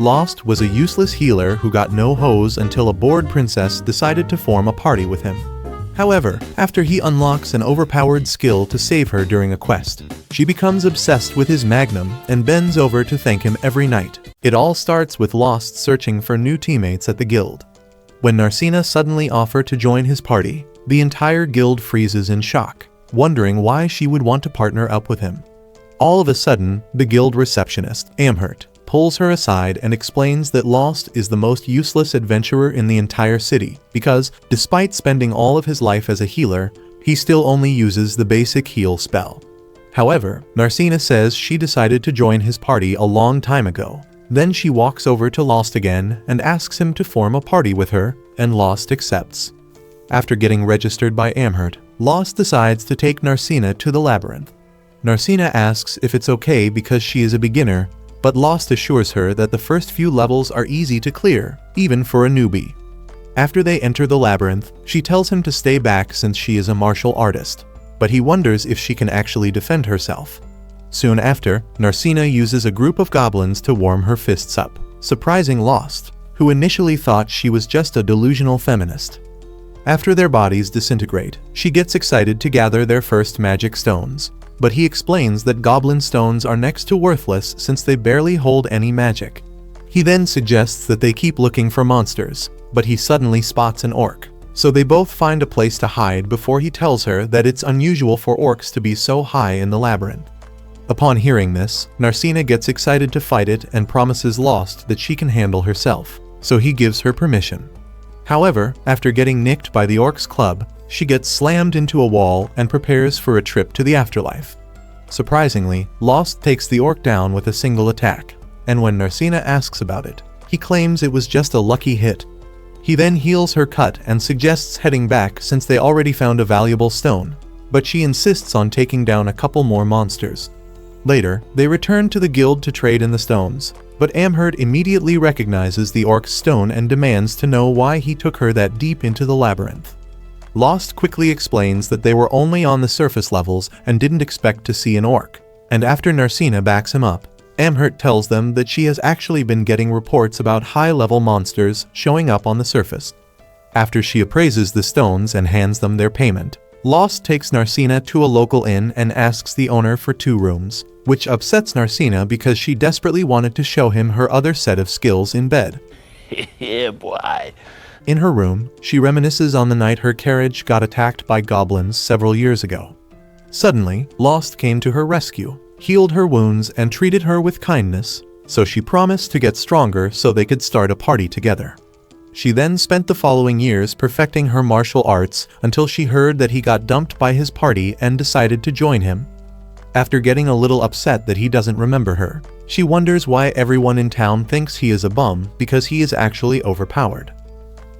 Lost was a useless healer who got no hose until a bored princess decided to form a party with him. However, after he unlocks an overpowered skill to save her during a quest, she becomes obsessed with his magnum and bends over to thank him every night. It all starts with Lost searching for new teammates at the guild. When Narcina suddenly offers to join his party, the entire guild freezes in shock, wondering why she would want to partner up with him. All of a sudden, the guild receptionist, Amhert, pulls her aside and explains that Lost is the most useless adventurer in the entire city because, despite spending all of his life as a healer, he still only uses the basic heal spell. However, Narcina says she decided to join his party a long time ago. Then she walks over to Lost again and asks him to form a party with her, and Lost accepts. After getting registered by Amhert, Lost decides to take Narcina to the labyrinth. Narcina asks if it's okay because she is a beginner, but Lost assures her that the first few levels are easy to clear, even for a newbie. After they enter the labyrinth, she tells him to stay back since she is a martial artist, but he wonders if she can actually defend herself. Soon after, Narcina uses a group of goblins to warm her fists up, surprising Lost, who initially thought she was just a delusional feminist. After their bodies disintegrate, she gets excited to gather their first magic stones. But he explains that goblin stones are next to worthless since they barely hold any magic. He then suggests that they keep looking for monsters, but he suddenly spots an orc. So they both find a place to hide before he tells her that it's unusual for orcs to be so high in the labyrinth. Upon hearing this, Narcina gets excited to fight it and promises Lost that she can handle herself, so he gives her permission. However, after getting nicked by the orcs club, she gets slammed into a wall and prepares for a trip to the afterlife. Surprisingly, Lost takes the orc down with a single attack, and when Narcina asks about it, he claims it was just a lucky hit. He then heals her cut and suggests heading back since they already found a valuable stone, but she insists on taking down a couple more monsters. Later, they return to the guild to trade in the stones, but Amhert immediately recognizes the orc's stone and demands to know why he took her that deep into the labyrinth. Lost quickly explains that they were only on the surface levels and didn't expect to see an orc, and after Narcina backs him up, Amhert tells them that she has actually been getting reports about high-level monsters showing up on the surface. After she appraises the stones and hands them their payment, Lost takes Narcina to a local inn and asks the owner for 2 rooms, which upsets Narcina because she desperately wanted to show him her other set of skills in bed. Yeah, boy. In her room, she reminisces on the night her carriage got attacked by goblins several years ago. Suddenly, Lost came to her rescue, healed her wounds and treated her with kindness, so she promised to get stronger so they could start a party together. She then spent the following years perfecting her martial arts until she heard that he got dumped by his party and decided to join him. After getting a little upset that he doesn't remember her, she wonders why everyone in town thinks he is a bum because he is actually overpowered.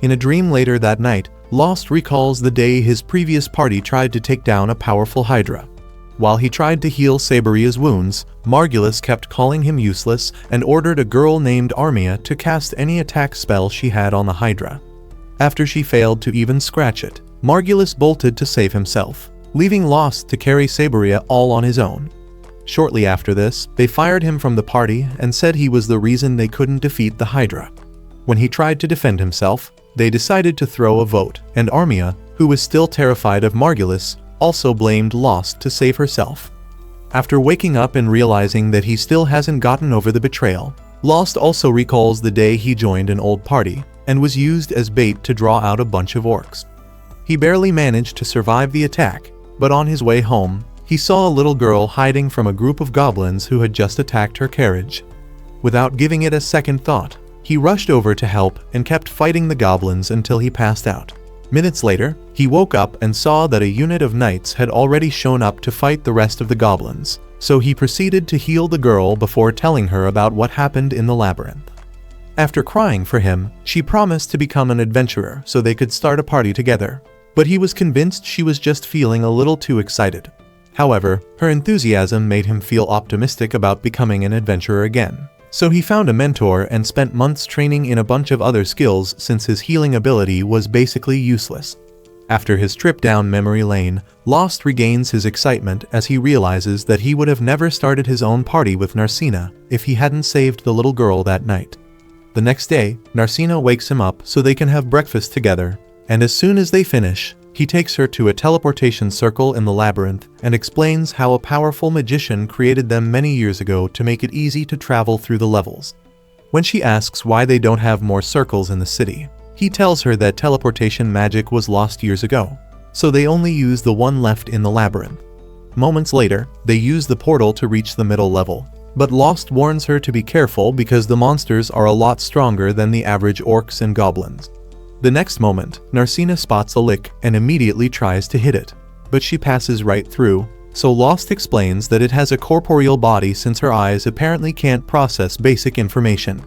In a dream later that night, Lost recalls the day his previous party tried to take down a powerful Hydra. While he tried to heal Saberia's wounds, Margulis kept calling him useless and ordered a girl named Armia to cast any attack spell she had on the Hydra. After she failed to even scratch it, Margulis bolted to save himself, leaving Lost to carry Saberia all on his own. Shortly after this, they fired him from the party and said he was the reason they couldn't defeat the Hydra. When he tried to defend himself, they decided to throw a vote, and Armia, who was still terrified of Margulis, also blamed Lost to save herself. After waking up and realizing that he still hasn't gotten over the betrayal, Lost also recalls the day he joined an old party and was used as bait to draw out a bunch of orcs. He barely managed to survive the attack, but on his way home, he saw a little girl hiding from a group of goblins who had just attacked her carriage. Without giving it a second thought, he rushed over to help and kept fighting the goblins until he passed out. Minutes later, he woke up and saw that a unit of knights had already shown up to fight the rest of the goblins, so he proceeded to heal the girl before telling her about what happened in the labyrinth. After crying for him, she promised to become an adventurer so they could start a party together, but he was convinced she was just feeling a little too excited. However, her enthusiasm made him feel optimistic about becoming an adventurer again. So he found a mentor and spent months training in a bunch of other skills since his healing ability was basically useless. After his trip down memory lane, Lost regains his excitement as he realizes that he would have never started his own party with Narcina if he hadn't saved the little girl that night. The next day, Narcina wakes him up so they can have breakfast together, and as soon as they finish, he takes her to a teleportation circle in the labyrinth and explains how a powerful magician created them many years ago to make it easy to travel through the levels. When she asks why they don't have more circles in the city, he tells her that teleportation magic was lost years ago, so they only use the one left in the labyrinth. Moments later, they use the portal to reach the middle level, but Lost warns her to be careful because the monsters are a lot stronger than the average orcs and goblins. The next moment, Narcina spots a lick and immediately tries to hit it, but she passes right through, so Lost explains that it has a corporeal body since her eyes apparently can't process basic information.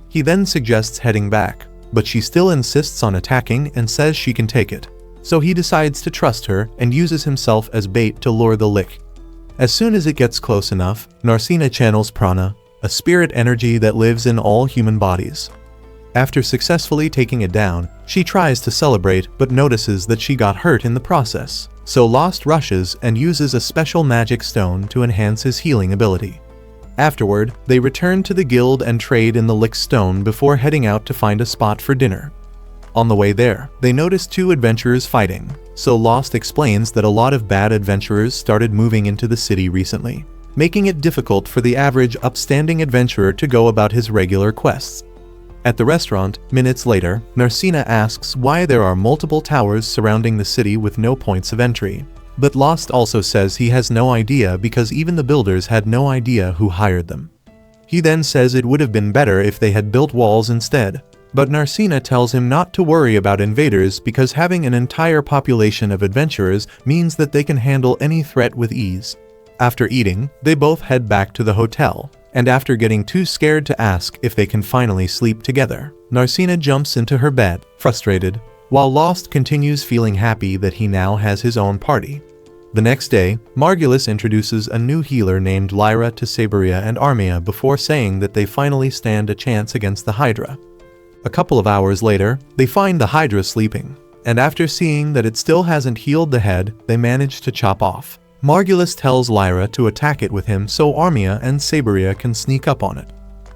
He then suggests heading back, but she still insists on attacking and says she can take it, so he decides to trust her and uses himself as bait to lure the lick. As soon as it gets close enough, Narcina channels Prana, a spirit energy that lives in all human bodies. After successfully taking it down, she tries to celebrate but notices that she got hurt in the process, so Lost rushes and uses a special magic stone to enhance his healing ability. Afterward, they return to the guild and trade in the lick stone before heading out to find a spot for dinner. On the way there, they notice two adventurers fighting, so Lost explains that a lot of bad adventurers started moving into the city recently, making it difficult for the average upstanding adventurer to go about his regular quests. At the restaurant, minutes later, Narcina asks why there are multiple towers surrounding the city with no points of entry, but Lost also says he has no idea because even the builders had no idea who hired them. He then says it would have been better if they had built walls instead, but Narcina tells him not to worry about invaders because having an entire population of adventurers means that they can handle any threat with ease. After eating, they both head back to the hotel, and after getting too scared to ask if they can finally sleep together, Narcina jumps into her bed, frustrated, while Lost continues feeling happy that he now has his own party. The next day, Margulis introduces a new healer named Lyra to Saberia and Armia before saying that they finally stand a chance against the Hydra. A couple of hours later, they find the Hydra sleeping, and after seeing that it still hasn't healed the head, they manage to chop off. Margulis tells Lyra to attack it with him so Armia and Saberia can sneak up on it.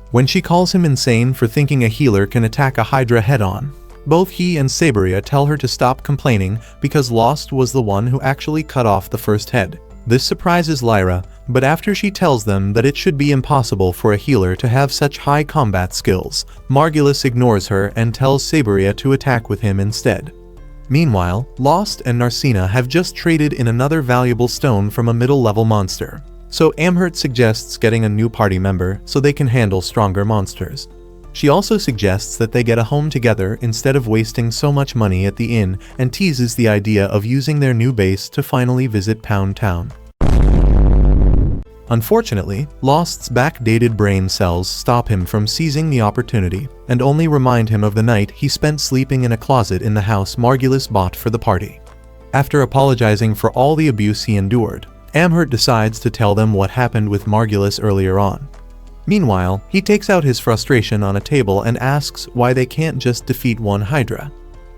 When she calls him insane for thinking a healer can attack a Hydra head-on, both he and Saberia tell her to stop complaining because Lost was the one who actually cut off the first head. This surprises Lyra, but after she tells them that it should be impossible for a healer to have such high combat skills, Margulis ignores her and tells Saberia to attack with him instead. Meanwhile, Lost and Narcina have just traded in another valuable stone from a middle-level monster, so Amhert suggests getting a new party member so they can handle stronger monsters. She also suggests that they get a home together instead of wasting so much money at the inn and teases the idea of using their new base to finally visit Pound Town. Unfortunately, Lost's backdated brain cells stop him from seizing the opportunity and only remind him of the night he spent sleeping in a closet in the house Margulis bought for the party. After apologizing for all the abuse he endured, Amhert decides to tell them what happened with Margulis earlier on. Meanwhile, he takes out his frustration on a table and asks why they can't just defeat one Hydra.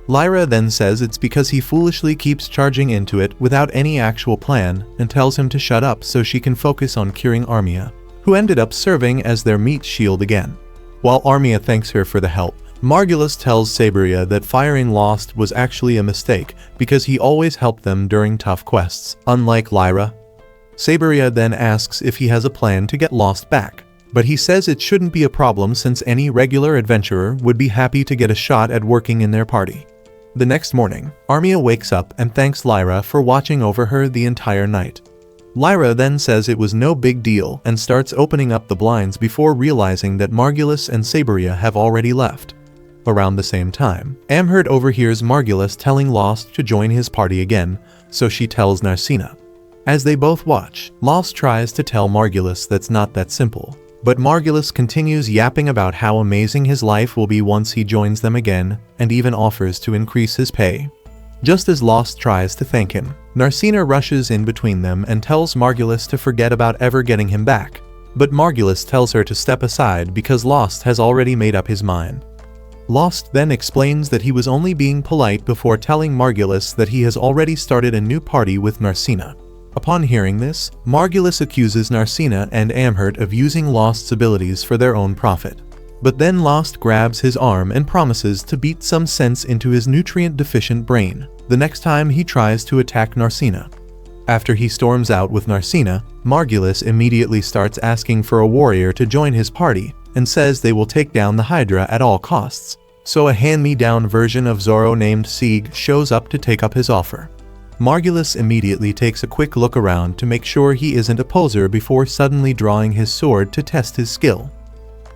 Lyra then says it's because he foolishly keeps charging into it without any actual plan and tells him to shut up so she can focus on curing Armia, who ended up serving as their meat shield again. While Armia thanks her for the help, Margulis tells Saberia that firing Lost was actually a mistake because he always helped them during tough quests, unlike Lyra. Saberia then asks if he has a plan to get Lost back, but he says it shouldn't be a problem since any regular adventurer would be happy to get a shot at working in their party. The next morning, Armia wakes up and thanks Lyra for watching over her the entire night. Lyra then says it was no big deal and starts opening up the blinds before realizing that Margulis and Saberia have already left. Around the same time, Amhert overhears Margulis telling Lost to join his party again, so she tells Narcina. As they both watch, Lost tries to tell Margulis that's not that simple, but Margulis continues yapping about how amazing his life will be once he joins them again, and even offers to increase his pay. Just as Lost tries to thank him, Narcina rushes in between them and tells Margulis to forget about ever getting him back, but Margulis tells her to step aside because Lost has already made up his mind. Lost then explains that he was only being polite before telling Margulis that he has already started a new party with Narcina. Upon hearing this, Margulis accuses Narcina and Amhert of using Lost's abilities for their own profit. But then Lost grabs his arm and promises to beat some sense into his nutrient-deficient brain the next time he tries to attack Narcina. After he storms out with Narcina, Margulis immediately starts asking for a warrior to join his party and says they will take down the Hydra at all costs. So a hand-me-down version of Zorro named Sieg shows up to take up his offer. Margulis immediately takes a quick look around to make sure he isn't a poser before suddenly drawing his sword to test his skill.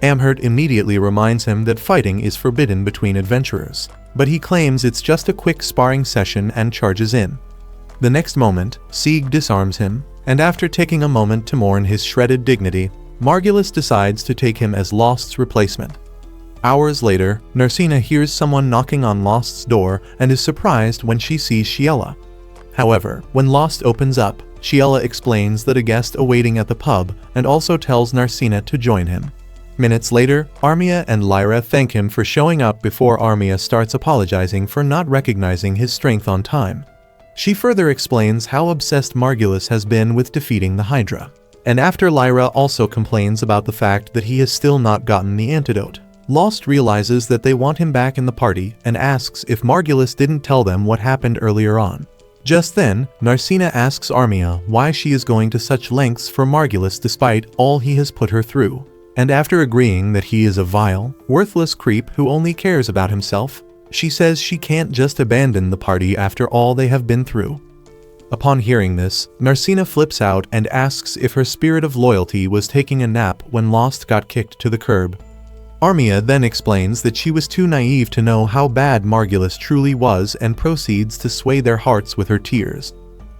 Amherd immediately reminds him that fighting is forbidden between adventurers, but he claims it's just a quick sparring session and charges in. The next moment, Sieg disarms him, and after taking a moment to mourn his shredded dignity, Margulis decides to take him as Lost's replacement. Hours later, Narcina hears someone knocking on Lost's door and is surprised when she sees Shiela. However, when Lost opens up, Shiela explains that a guest awaiting at the pub and also tells Narcina to join him. Minutes later, Armia and Lyra thank him for showing up before Armia starts apologizing for not recognizing his strength on time. She further explains how obsessed Margulis has been with defeating the Hydra. And after Lyra also complains about the fact that he has still not gotten the antidote, Lost realizes that they want him back in the party and asks if Margulis didn't tell them what happened earlier on. Just then, Narcina asks Armia why she is going to such lengths for Margulis despite all he has put her through. And after agreeing that he is a vile, worthless creep who only cares about himself, she says she can't just abandon the party after all they have been through. Upon hearing this, Narcina flips out and asks if her spirit of loyalty was taking a nap when Lost got kicked to the curb. Armia then explains that she was too naive to know how bad Margulis truly was and proceeds to sway their hearts with her tears.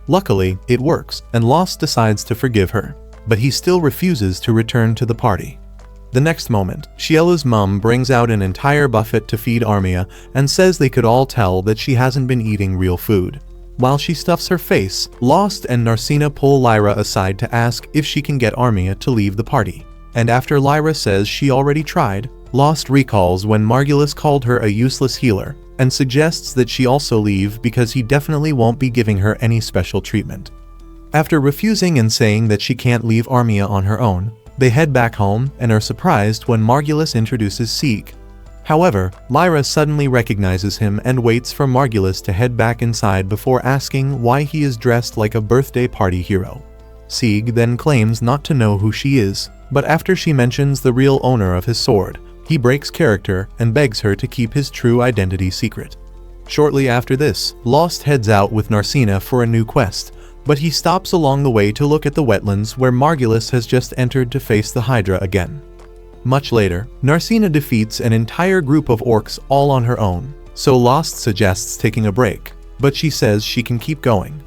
Luckily, it works, and Lost decides to forgive her, but he still refuses to return to the party. The next moment, Shiela's mum brings out an entire buffet to feed Armia and says they could all tell that she hasn't been eating real food. While she stuffs her face, Lost and Narcina pull Lyra aside to ask if she can get Armia to leave the party. And after Lyra says she already tried, Lost recalls when Margulis called her a useless healer and suggests that she also leave because he definitely won't be giving her any special treatment. After refusing and saying that she can't leave Armia on her own, they head back home and are surprised when Margulis introduces Sieg. However, Lyra suddenly recognizes him and waits for Margulis to head back inside before asking why he is dressed like a birthday party hero. Sieg then claims not to know who she is, but after she mentions the real owner of his sword, he breaks character and begs her to keep his true identity secret. Shortly after this, Lost heads out with Narcina for a new quest, but he stops along the way to look at the wetlands where Margulis has just entered to face the Hydra again. Much later, Narcina defeats an entire group of orcs all on her own, so Lost suggests taking a break, but she says she can keep going.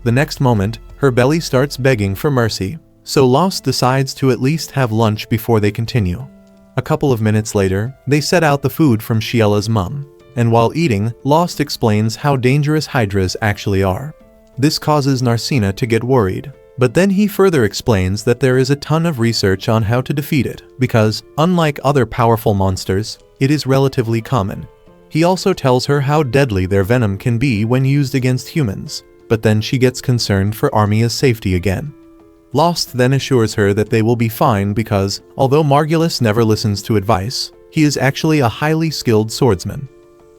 The next moment, her belly starts begging for mercy, so Lost decides to at least have lunch before they continue. A couple of minutes later, they set out the food from Shiela's mum, and while eating, Lost explains how dangerous Hydras actually are. This causes Narcina to get worried, but then he further explains that there is a ton of research on how to defeat it, because, unlike other powerful monsters, it is relatively common. He also tells her how deadly their venom can be when used against humans, but then she gets concerned for Armia's safety again. Lost then assures her that they will be fine because, although Margulis never listens to advice, he is actually a highly skilled swordsman.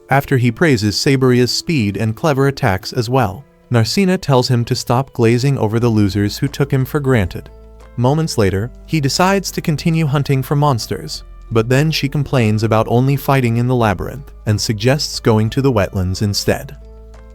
After he praises Saberia's speed and clever attacks as well, Narcina tells him to stop glazing over the losers who took him for granted. Moments later, he decides to continue hunting for monsters, but then she complains about only fighting in the labyrinth and suggests going to the wetlands instead.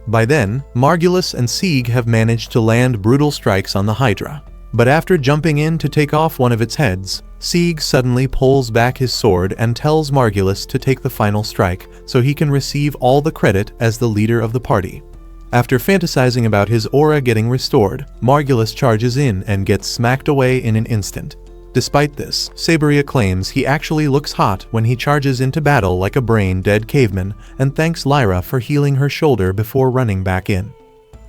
By then, Margulis and Sieg have managed to land brutal strikes on the Hydra, but after jumping in to take off one of its heads, Sieg suddenly pulls back his sword and tells Margulis to take the final strike so he can receive all the credit as the leader of the party. After fantasizing about his aura getting restored, Margulis charges in and gets smacked away in an instant. Despite this, Saberia claims he actually looks hot when he charges into battle like a brain-dead caveman and thanks Lyra for healing her shoulder before running back in.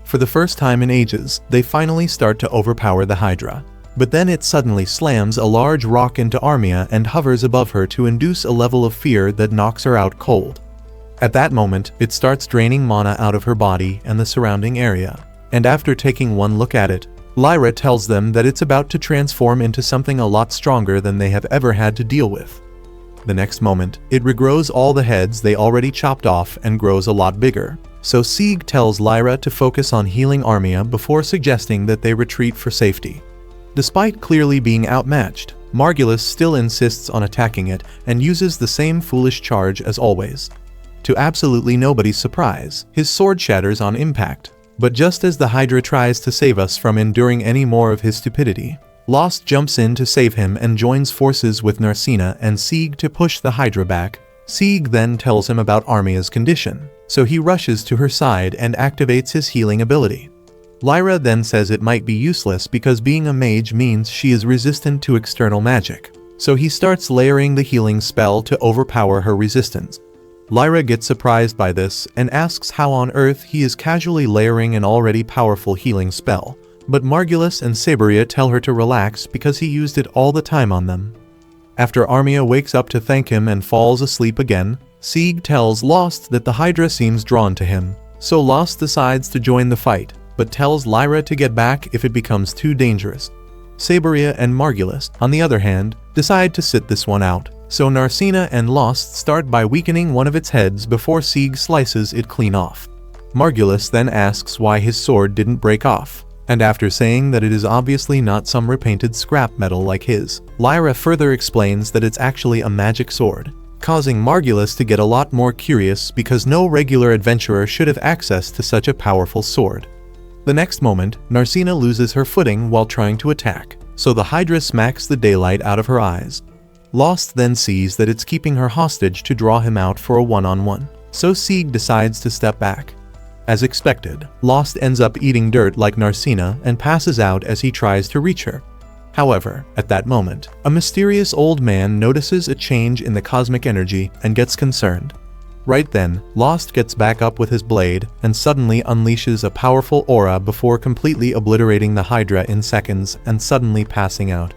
For the first time in ages, they finally start to overpower the Hydra. But then it suddenly slams a large rock into Armia and hovers above her to induce a level of fear that knocks her out cold. At that moment, it starts draining mana out of her body and the surrounding area, and after taking one look at it, Lyra tells them that it's about to transform into something a lot stronger than they have ever had to deal with. The next moment, it regrows all the heads they already chopped off and grows a lot bigger. So Sieg tells Lyra to focus on healing Armia before suggesting that they retreat for safety. Despite clearly being outmatched, Margulis still insists on attacking it and uses the same foolish charge as always. To absolutely nobody's surprise, his sword shatters on impact. But just as the Hydra tries to save us from enduring any more of his stupidity, Lost jumps in to save him and joins forces with Narcina and Sieg to push the Hydra back. Sieg then tells him about Armia's condition, so he rushes to her side and activates his healing ability. Lyra then says it might be useless because being a mage means she is resistant to external magic, so he starts layering the healing spell to overpower her resistance. Lyra gets surprised by this and asks how on earth he is casually layering an already powerful healing spell, but Margulis and Saberia tell her to relax because he used it all the time on them. After Armia wakes up to thank him and falls asleep again, Sieg tells Lost that the Hydra seems drawn to him, so Lost decides to join the fight, but tells Lyra to get back if it becomes too dangerous. Saberia and Margulis, on the other hand, decide to sit this one out, so Narcina and Lost start by weakening one of its heads before Sieg slices it clean off. Margulis then asks why his sword didn't break off, and after saying that it is obviously not some repainted scrap metal like his, Lyra further explains that it's actually a magic sword, causing Margulis to get a lot more curious because no regular adventurer should have access to such a powerful sword. The next moment, Narcina loses her footing while trying to attack, so the Hydra smacks the daylight out of her eyes. Lost then sees that it's keeping her hostage to draw him out for a one-on-one, so Sieg decides to step back. As expected, Lost ends up eating dirt like Narcina and passes out as he tries to reach her. However, at that moment, a mysterious old man notices a change in the cosmic energy and gets concerned. Right then, Lost gets back up with his blade and suddenly unleashes a powerful aura before completely obliterating the Hydra in seconds and suddenly passing out.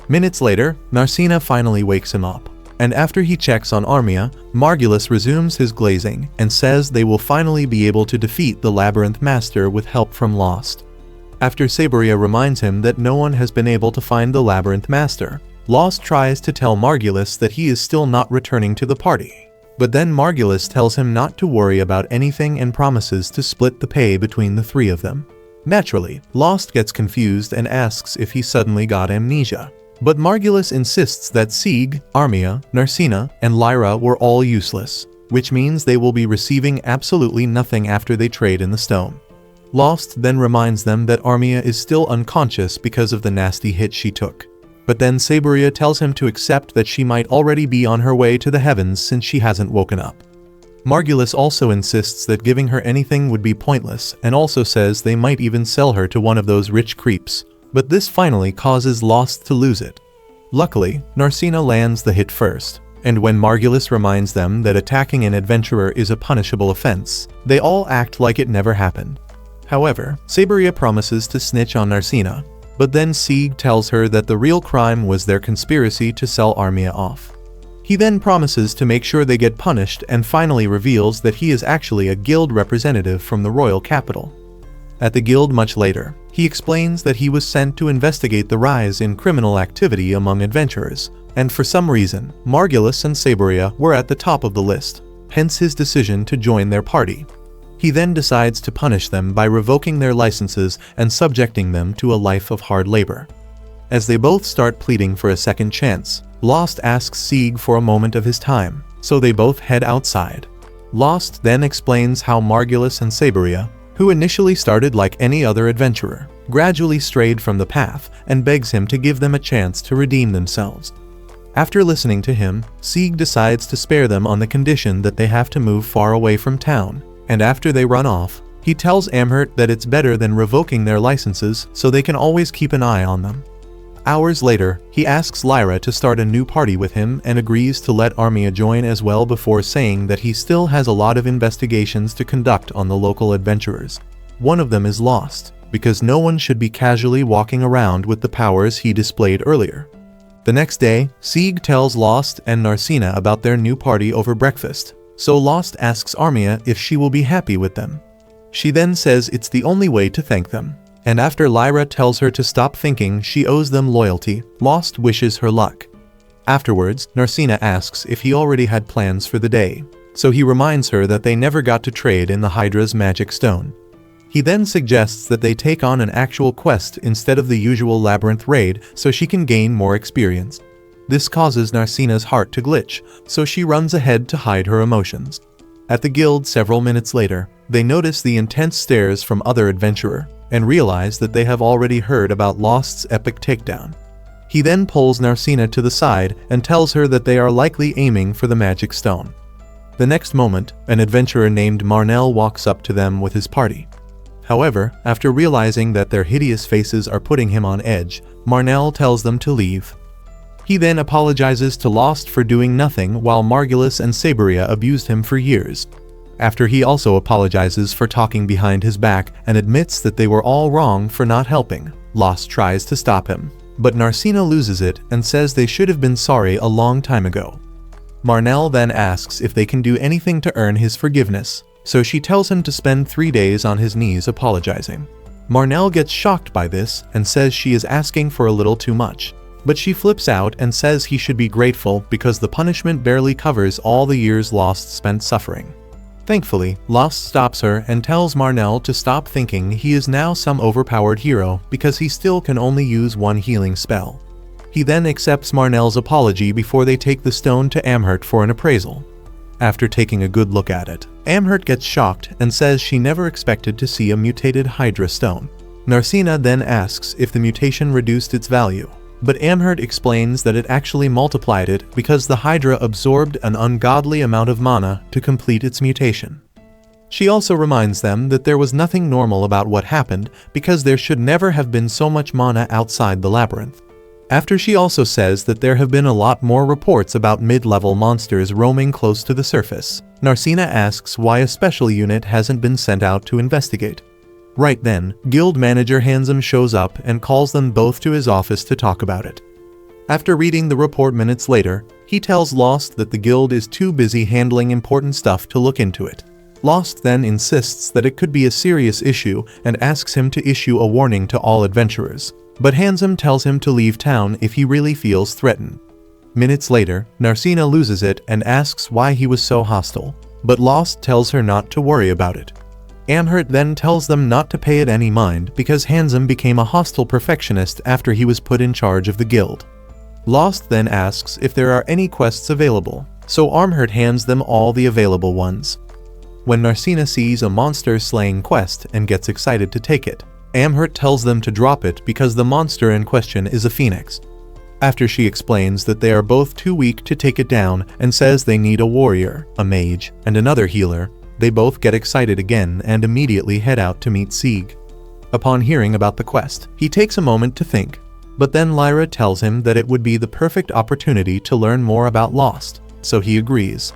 Minutes later, Narcina finally wakes him up, and after he checks on Armia, Margulis resumes his glazing and says they will finally be able to defeat the Labyrinth Master with help from Lost. After Saberia reminds him that no one has been able to find the Labyrinth Master, Lost tries to tell Margulis that he is still not returning to the party. But then Margulis tells him not to worry about anything and promises to split the pay between the three of them. Naturally, Lost gets confused and asks if he suddenly got amnesia. But Margulis insists that Sieg, Armia, Narcina, and Lyra were all useless, which means they will be receiving absolutely nothing after they trade in the stone. Lost then reminds them that Armia is still unconscious because of the nasty hit she took. But then Saberia tells him to accept that she might already be on her way to the heavens since she hasn't woken up. Margulis also insists that giving her anything would be pointless and also says they might even sell her to one of those rich creeps. But this finally causes Lost to lose it. Luckily, Narcina lands the hit first, and when Margulis reminds them that attacking an adventurer is a punishable offense, they all act like it never happened. However, Saberia promises to snitch on Narcina, but then Sieg tells her that the real crime was their conspiracy to sell Armia off. He then promises to make sure they get punished and finally reveals that he is actually a guild representative from the royal capital. At the guild much later, he explains that he was sent to investigate the rise in criminal activity among adventurers, and for some reason, Margulis and Saberia were at the top of the list, hence his decision to join their party. He then decides to punish them by revoking their licenses and subjecting them to a life of hard labor. As they both start pleading for a second chance, Lost asks Sieg for a moment of his time, so they both head outside. Lost then explains how Margulis and Saberia, who initially started like any other adventurer, gradually strayed from the path and begs him to give them a chance to redeem themselves. After listening to him, Sieg decides to spare them on the condition that they have to move far away from town, and after they run off, he tells Amhert that it's better than revoking their licenses so they can always keep an eye on them. Hours later, he asks Lyra to start a new party with him and agrees to let Armia join as well before saying that he still has a lot of investigations to conduct on the local adventurers. One of them is Lost, because no one should be casually walking around with the powers he displayed earlier. The next day, Sieg tells Lost and Narcina about their new party over breakfast, so Lost asks Armia if she will be happy with them. She then says it's the only way to thank them. And after Lyra tells her to stop thinking she owes them loyalty, Lost wishes her luck. Afterwards, Narcina asks if he already had plans for the day, so he reminds her that they never got to trade in the Hydra's magic stone. He then suggests that they take on an actual quest instead of the usual labyrinth raid so she can gain more experience. This causes Narcina's heart to glitch, so she runs ahead to hide her emotions. At the guild several minutes later, they notice the intense stares from other adventurer, and realize that they have already heard about Lost's epic takedown. He then pulls Narcina to the side and tells her that they are likely aiming for the magic stone. The next moment, an adventurer named Marnell walks up to them with his party. However, after realizing that their hideous faces are putting him on edge, Marnell tells them to leave. He then apologizes to Lost for doing nothing while Margulis and Saberia abused him for years. After he also apologizes for talking behind his back and admits that they were all wrong for not helping, Lost tries to stop him, but Narcina loses it and says they should have been sorry a long time ago. Marnell then asks if they can do anything to earn his forgiveness, so she tells him to spend 3 days on his knees apologizing. Marnell gets shocked by this and says she is asking for a little too much, but she flips out and says he should be grateful because the punishment barely covers all the years Lost spent suffering. Thankfully, Lost stops her and tells Marnell to stop thinking he is now some overpowered hero because he still can only use one healing spell. He then accepts Marnell's apology before they take the stone to Amhert for an appraisal. After taking a good look at it, Amhert gets shocked and says she never expected to see a mutated Hydra stone. Narcina then asks if the mutation reduced its value, but Amhert explains that it actually multiplied it because the Hydra absorbed an ungodly amount of mana to complete its mutation. She also reminds them that there was nothing normal about what happened because there should never have been so much mana outside the labyrinth. After she also says that there have been a lot more reports about mid-level monsters roaming close to the surface, Narcina asks why a special unit hasn't been sent out to investigate. Right then, guild manager Handsome shows up and calls them both to his office to talk about it. After reading the report minutes later, he tells Lost that the guild is too busy handling important stuff to look into it. Lost then insists that it could be a serious issue and asks him to issue a warning to all adventurers. But Handsome tells him to leave town if he really feels threatened. Minutes later, Narcina loses it and asks why he was so hostile, but Lost tells her not to worry about it. Amhert then tells them not to pay it any mind because Handsome became a hostile perfectionist after he was put in charge of the guild. Lost then asks if there are any quests available, so Amhert hands them all the available ones. When Narcina sees a monster-slaying quest and gets excited to take it, Amhert tells them to drop it because the monster in question is a phoenix. After she explains that they are both too weak to take it down and says they need a warrior, a mage, and another healer, they both get excited again and immediately head out to meet Sieg. Upon hearing about the quest, he takes a moment to think, but then Lyra tells him that it would be the perfect opportunity to learn more about Lost, so he agrees.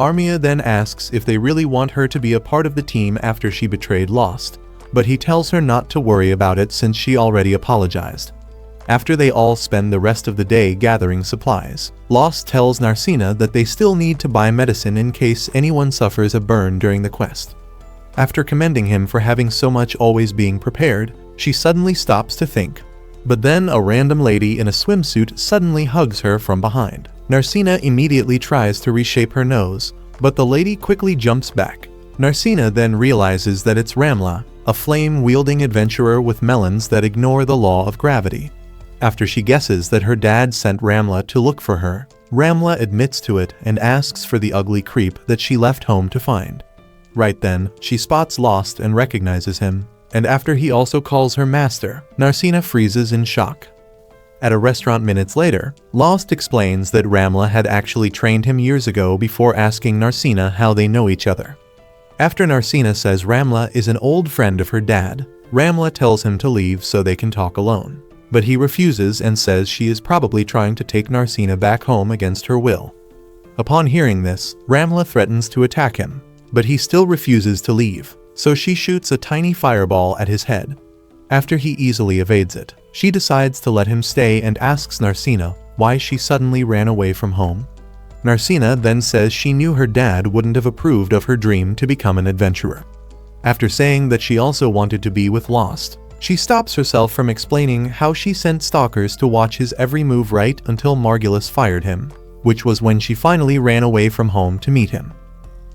Armia then asks if they really want her to be a part of the team after she betrayed Lost, but he tells her not to worry about it since she already apologized. After they all spend the rest of the day gathering supplies, Lost tells Narcina that they still need to buy medicine in case anyone suffers a burn during the quest. After commending him for having so much always being prepared, she suddenly stops to think. But then a random lady in a swimsuit suddenly hugs her from behind. Narcina immediately tries to reshape her nose, but the lady quickly jumps back. Narcina then realizes that it's Ramla, a flame-wielding adventurer with melons that ignore the law of gravity. After she guesses that her dad sent Ramla to look for her, Ramla admits to it and asks for the ugly creep that she left home to find. Right then, she spots Lost and recognizes him, and after he also calls her master, Narcina freezes in shock. At a restaurant minutes later, Lost explains that Ramla had actually trained him years ago before asking Narcina how they know each other. After Narcina says Ramla is an old friend of her dad, Ramla tells him to leave so they can talk alone. But he refuses and says she is probably trying to take Narcina back home against her will. Upon hearing this, Ramla threatens to attack him, but he still refuses to leave, so she shoots a tiny fireball at his head. After he easily evades it, she decides to let him stay and asks Narcina why she suddenly ran away from home. Narcina then says she knew her dad wouldn't have approved of her dream to become an adventurer. After saying that she also wanted to be with Lost, She stops herself from explaining how she sent stalkers to watch his every move right until Margulis fired him, which was when she finally ran away from home to meet him.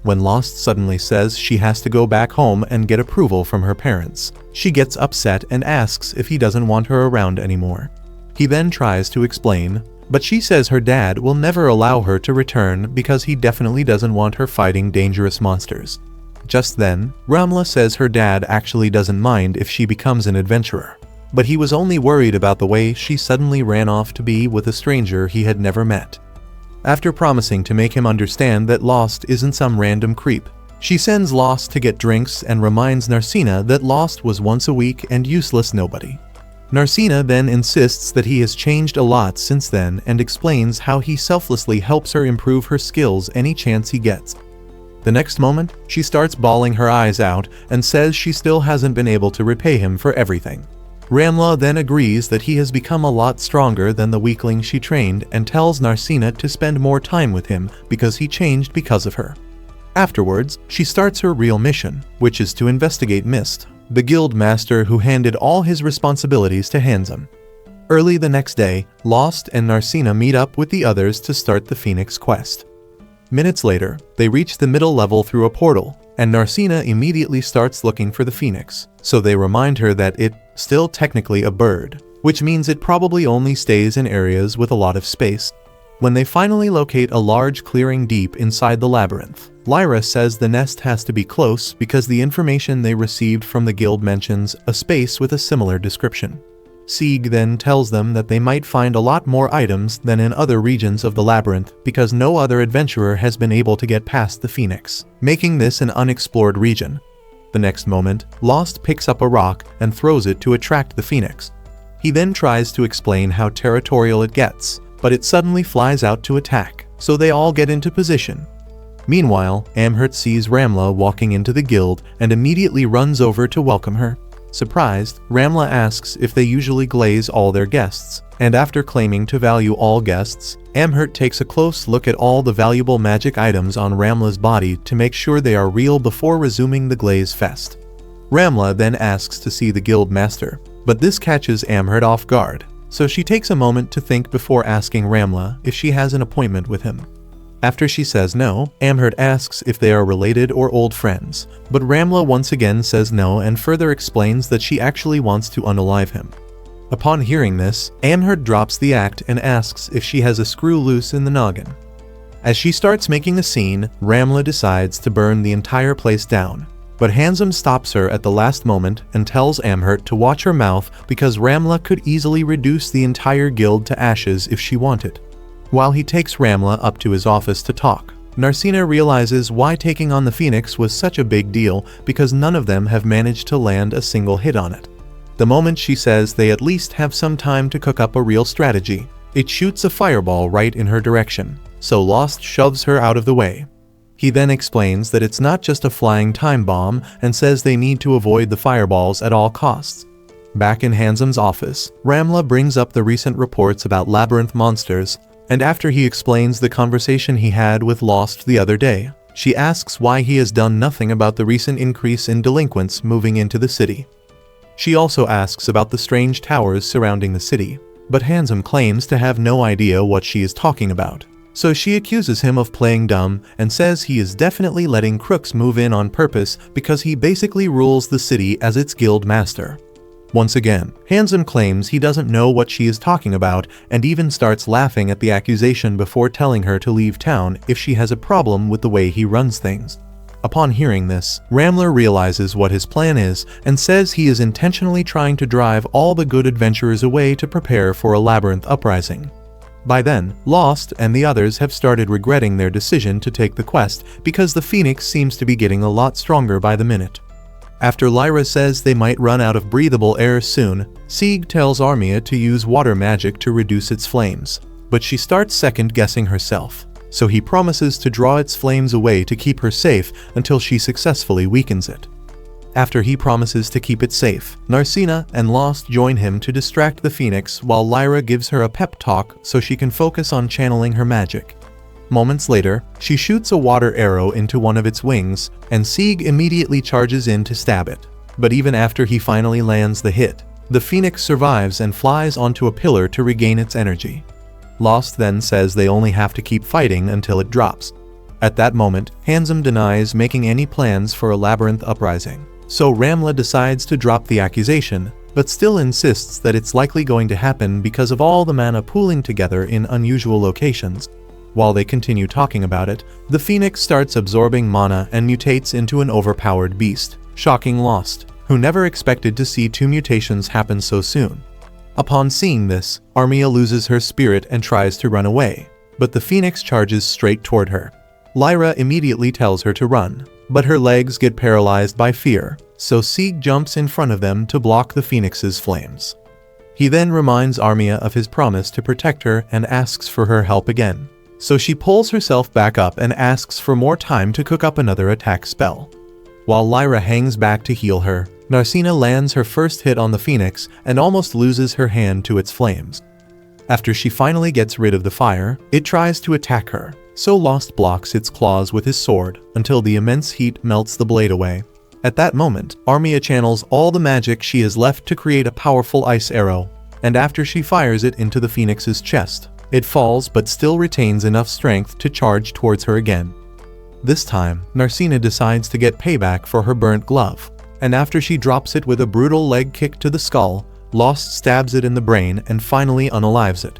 When Lost suddenly says she has to go back home and get approval from her parents, she gets upset and asks if he doesn't want her around anymore. He then tries to explain, but she says her dad will never allow her to return because he definitely doesn't want her fighting dangerous monsters. Just then, Ramla says her dad actually doesn't mind if she becomes an adventurer, but he was only worried about the way she suddenly ran off to be with a stranger he had never met. After promising to make him understand that Lost isn't some random creep, she sends Lost to get drinks and reminds Narcina that Lost was once a weak and useless nobody. Narcina then insists that he has changed a lot since then and explains how he selflessly helps her improve her skills any chance he gets. The next moment, she starts bawling her eyes out and says she still hasn't been able to repay him for everything. Ramla then agrees that he has become a lot stronger than the weakling she trained and tells Narcina to spend more time with him because he changed because of her. Afterwards, she starts her real mission, which is to investigate Mist, the guild master who handed all his responsibilities to Handsome. Early the next day, Lost and Narcina meet up with the others to start the Phoenix quest. Minutes later, they reach the middle level through a portal, and Narcina immediately starts looking for the Phoenix, so they remind her that it's still technically a bird, which means it probably only stays in areas with a lot of space. When they finally locate a large clearing deep inside the labyrinth, Lyra says the nest has to be close because the information they received from the guild mentions a space with a similar description. Sieg then tells them that they might find a lot more items than in other regions of the labyrinth because no other adventurer has been able to get past the Phoenix, making this an unexplored region. The next moment, Lost picks up a rock and throws it to attract the Phoenix. He then tries to explain how territorial it gets, but it suddenly flies out to attack, so they all get into position. Meanwhile, Amherst sees Ramla walking into the guild and immediately runs over to welcome her. Surprised, Ramla asks if they usually glaze all their guests, and after claiming to value all guests, Amherst takes a close look at all the valuable magic items on Ramla's body to make sure they are real before resuming the glaze fest. Ramla then asks to see the guild master, but this catches Amherst off guard, so she takes a moment to think before asking Ramla if she has an appointment with him. After she says no, Amherst asks if they are related or old friends, but Ramla once again says no and further explains that she actually wants to unalive him. Upon hearing this, Amherst drops the act and asks if she has a screw loose in the noggin. As she starts making a scene, Ramla decides to burn the entire place down, but Handsome stops her at the last moment and tells Amherst to watch her mouth because Ramla could easily reduce the entire guild to ashes if she wanted. While he takes Ramla up to his office to talk, Narcina realizes why taking on the Phoenix was such a big deal because none of them have managed to land a single hit on it. The moment she says they at least have some time to cook up a real strategy, it shoots a fireball right in her direction, so Lost shoves her out of the way. He then explains that it's not just a flying time bomb and says they need to avoid the fireballs at all costs. Back in Handsome's office, Ramla brings up the recent reports about labyrinth monsters, and after he explains the conversation he had with Lost the other day, she asks why he has done nothing about the recent increase in delinquents moving into the city. She also asks about the strange towers surrounding the city, but Handsome claims to have no idea what she is talking about. So she accuses him of playing dumb and says he is definitely letting crooks move in on purpose because he basically rules the city as its guild master. Once again, Handsome claims he doesn't know what she is talking about and even starts laughing at the accusation before telling her to leave town if she has a problem with the way he runs things. Upon hearing this, Ramla realizes what his plan is and says he is intentionally trying to drive all the good adventurers away to prepare for a labyrinth uprising. By then, Lost and the others have started regretting their decision to take the quest because the Phoenix seems to be getting a lot stronger by the minute. After Lyra says they might run out of breathable air soon, Sieg tells Armia to use water magic to reduce its flames, but she starts second-guessing herself, so he promises to draw its flames away to keep her safe until she successfully weakens it. After he promises to keep it safe, Narcina and Lost join him to distract the Phoenix while Lyra gives her a pep talk so she can focus on channeling her magic. Moments later, she shoots a water arrow into one of its wings, and Sieg immediately charges in to stab it. But even after he finally lands the hit, the Phoenix survives and flies onto a pillar to regain its energy. Lost then says they only have to keep fighting until it drops. At that moment, Handsome denies making any plans for a labyrinth uprising, so Ramla decides to drop the accusation, but still insists that it's likely going to happen because of all the mana pooling together in unusual locations. While they continue talking about it, the Phoenix starts absorbing mana and mutates into an overpowered beast, shocking Lost, who never expected to see two mutations happen so soon. Upon seeing this, Armia loses her spirit and tries to run away, but the Phoenix charges straight toward her. Lyra immediately tells her to run, but her legs get paralyzed by fear, so Sieg jumps in front of them to block the Phoenix's flames. He then reminds Armia of his promise to protect her and asks for her help again, so she pulls herself back up and asks for more time to cook up another attack spell. While Lyra hangs back to heal her, Narcina lands her first hit on the Phoenix and almost loses her hand to its flames. After she finally gets rid of the fire, it tries to attack her, so Lost blocks its claws with his sword until the immense heat melts the blade away. At that moment, Armia channels all the magic she has left to create a powerful ice arrow, and after she fires it into the Phoenix's chest, it falls but still retains enough strength to charge towards her again. This time, Narcina decides to get payback for her burnt glove, and after she drops it with a brutal leg kick to the skull, Lost stabs it in the brain and finally unalives it.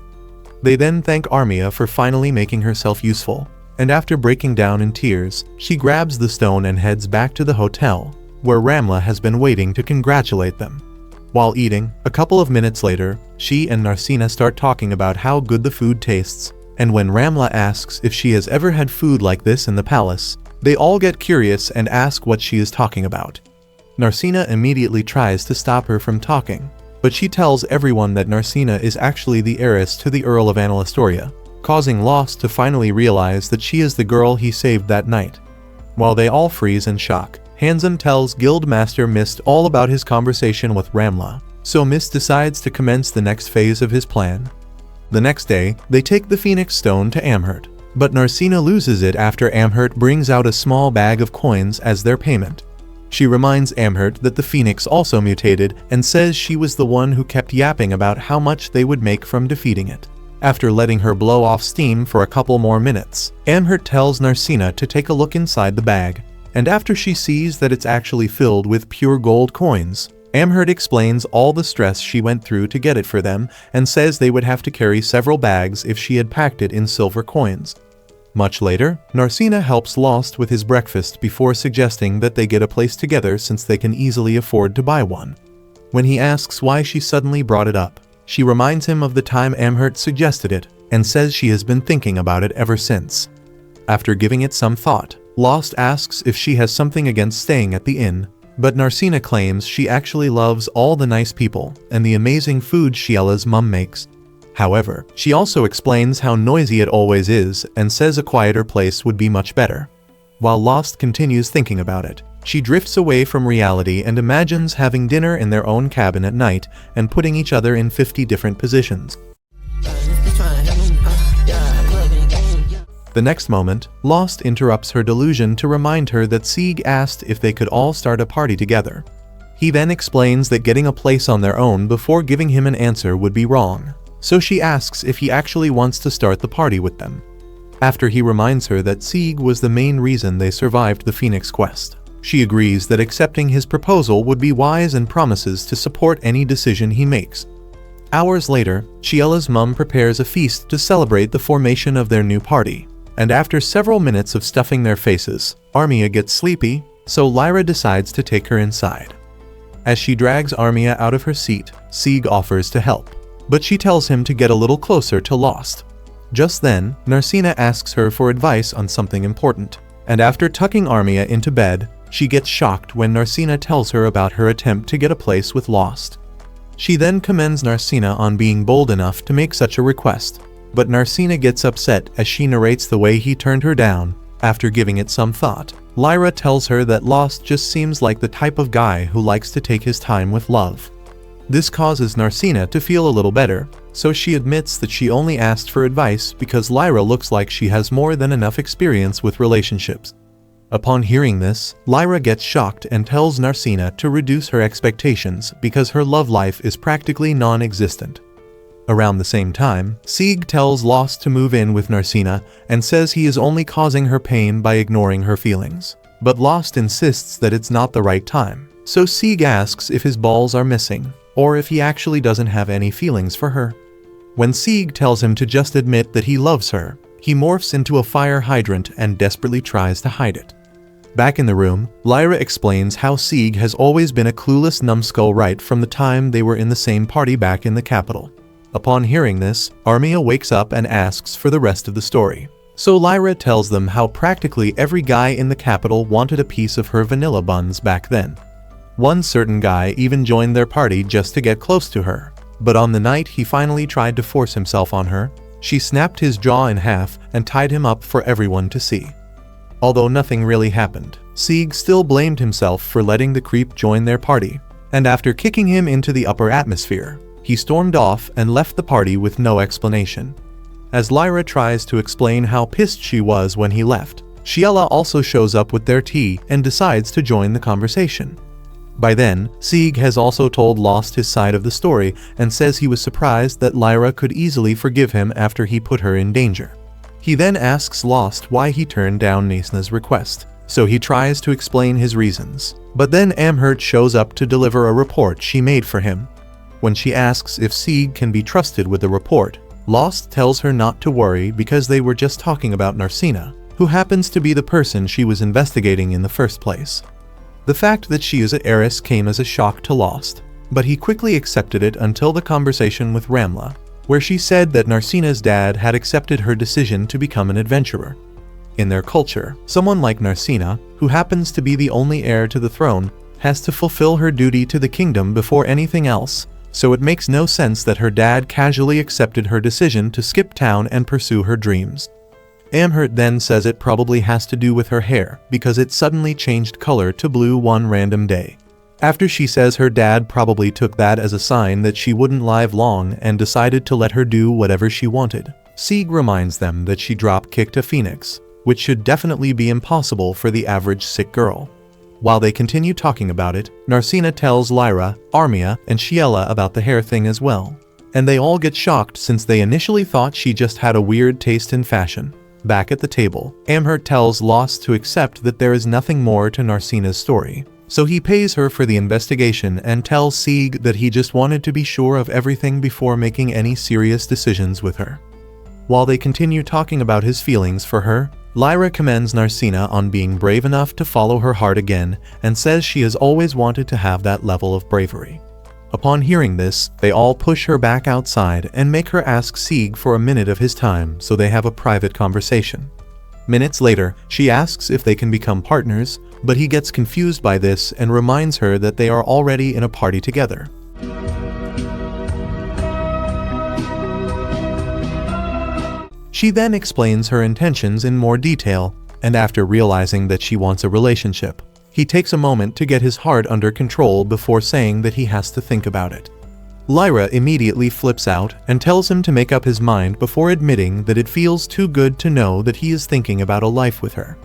They then thank Armia for finally making herself useful, and after breaking down in tears, she grabs the stone and heads back to the hotel, where Ramla has been waiting to congratulate them. While eating, a couple of minutes later, she and Narcina start talking about how good the food tastes, and when Ramla asks if she has ever had food like this in the palace, they all get curious and ask what she is talking about. Narcina immediately tries to stop her from talking, but she tells everyone that Narcina is actually the heiress to the Earl of Analastoria, causing Lost to finally realize that she is the girl he saved that night. While they all freeze in shock, Handsome tells Guildmaster Mist all about his conversation with Ramla, so Mist decides to commence the next phase of his plan. The next day, they take the Phoenix Stone to Amhurt, but Narcina loses it after Amhurt brings out a small bag of coins as their payment. She reminds Amhurt that the Phoenix also mutated and says she was the one who kept yapping about how much they would make from defeating it. After letting her blow off steam for a couple more minutes, Amhurt tells Narcina to take a look inside the bag, and after she sees that it's actually filled with pure gold coins, Amhurt explains all the stress she went through to get it for them and says they would have to carry several bags if she had packed it in silver coins. Much later, Narcina helps Lost with his breakfast before suggesting that they get a place together since they can easily afford to buy one. When he asks why she suddenly brought it up, she reminds him of the time Amhurt suggested it and says she has been thinking about it ever since. After giving it some thought, Lost asks if she has something against staying at the inn, but Narcina claims she actually loves all the nice people and the amazing food Shiella's mum makes. However, she also explains how noisy it always is and says a quieter place would be much better. While Lost continues thinking about it, she drifts away from reality and imagines having dinner in their own cabin at night and putting each other in 50 different positions. The next moment, Lost interrupts her delusion to remind her that Sieg asked if they could all start a party together. He then explains that getting a place on their own before giving him an answer would be wrong, so she asks if he actually wants to start the party with them. After he reminds her that Sieg was the main reason they survived the Phoenix quest, she agrees that accepting his proposal would be wise and promises to support any decision he makes. Hours later, Shiella's mum prepares a feast to celebrate the formation of their new party, and after several minutes of stuffing their faces, Armia gets sleepy, so Lyra decides to take her inside. As she drags Armia out of her seat, Sieg offers to help, but she tells him to get a little closer to Lost. Just then, Narcina asks her for advice on something important, and after tucking Armia into bed, she gets shocked when Narcina tells her about her attempt to get a place with Lost. She then commends Narcina on being bold enough to make such a request, but Narcina gets upset as she narrates the way he turned her down. After giving it some thought, Lyra tells her that Lost just seems like the type of guy who likes to take his time with love. This causes Narcina to feel a little better, so she admits that she only asked for advice because Lyra looks like she has more than enough experience with relationships. Upon hearing this, Lyra gets shocked and tells Narcina to reduce her expectations because her love life is practically non-existent. Around the same time, Sieg tells Lost to move in with Narcina and says he is only causing her pain by ignoring her feelings. But Lost insists that it's not the right time, so Sieg asks if his balls are missing, or if he actually doesn't have any feelings for her. When Sieg tells him to just admit that he loves her, he morphs into a fire hydrant and desperately tries to hide it. Back in the room, Lyra explains how Sieg has always been a clueless numbskull right from the time they were in the same party back in the capital. Upon hearing this, Armia wakes up and asks for the rest of the story. So Lyra tells them how practically every guy in the capital wanted a piece of her vanilla buns back then. One certain guy even joined their party just to get close to her. But on the night he finally tried to force himself on her, she snapped his jaw in half and tied him up for everyone to see. Although nothing really happened, Sieg still blamed himself for letting the creep join their party, and after kicking him into the upper atmosphere, he stormed off and left the party with no explanation. As Lyra tries to explain how pissed she was when he left, Shiela also shows up with their tea and decides to join the conversation. By then, Sieg has also told Lost his side of the story and says he was surprised that Lyra could easily forgive him after he put her in danger. He then asks Lost why he turned down Nasna's request, so he tries to explain his reasons. But then Amhurt shows up to deliver a report she made for him. When she asks if Sieg can be trusted with the report, Lost tells her not to worry because they were just talking about Narcina, who happens to be the person she was investigating in the first place. The fact that she is an heiress came as a shock to Lost, but he quickly accepted it until the conversation with Ramla, where she said that Narcina's dad had accepted her decision to become an adventurer. In their culture, someone like Narcina, who happens to be the only heir to the throne, has to fulfill her duty to the kingdom before anything else, so it makes no sense that her dad casually accepted her decision to skip town and pursue her dreams. Amhurt then says it probably has to do with her hair because it suddenly changed color to blue one random day. After she says her dad probably took that as a sign that she wouldn't live long and decided to let her do whatever she wanted, Sieg reminds them that she drop-kicked a phoenix, which should definitely be impossible for the average sick girl. While they continue talking about it, Narcina tells Lyra, Armia, and Shiela about the hair thing as well. And they all get shocked since they initially thought she just had a weird taste in fashion. Back at the table, Amhurt tells Lost to accept that there is nothing more to Narcina's story. So he pays her for the investigation and tells Sieg that he just wanted to be sure of everything before making any serious decisions with her. While they continue talking about his feelings for her, Lyra commends Narcina on being brave enough to follow her heart again and says she has always wanted to have that level of bravery. Upon hearing this, they all push her back outside and make her ask Sieg for a minute of his time so they have a private conversation. Minutes later, she asks if they can become partners, but he gets confused by this and reminds her that they are already in a party together. She then explains her intentions in more detail, and after realizing that she wants a relationship, he takes a moment to get his heart under control before saying that he has to think about it. Lyra immediately flips out and tells him to make up his mind before admitting that it feels too good to know that he is thinking about a life with her.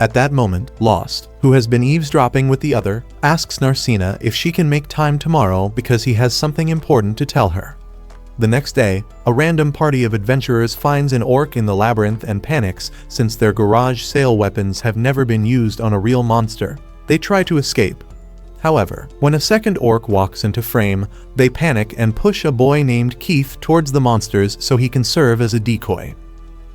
At that moment, Lost, who has been eavesdropping with the other, asks Narcina if she can make time tomorrow because he has something important to tell her. The next day, a random party of adventurers finds an orc in the labyrinth and panics since their garage sale weapons have never been used on a real monster. They try to escape. However, when a second orc walks into frame, they panic and push a boy named Keith towards the monsters so he can serve as a decoy.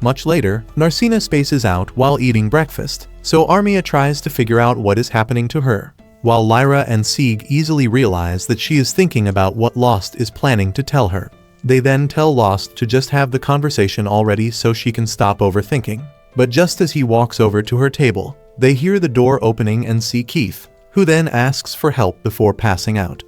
Much later, Narcina spaces out while eating breakfast, so Armia tries to figure out what is happening to her, while Lyra and Sieg easily realize that she is thinking about what Lost is planning to tell her. They then tell Lost to just have the conversation already so she can stop overthinking. But just as he walks over to her table, they hear the door opening and see Keith, who then asks for help before passing out.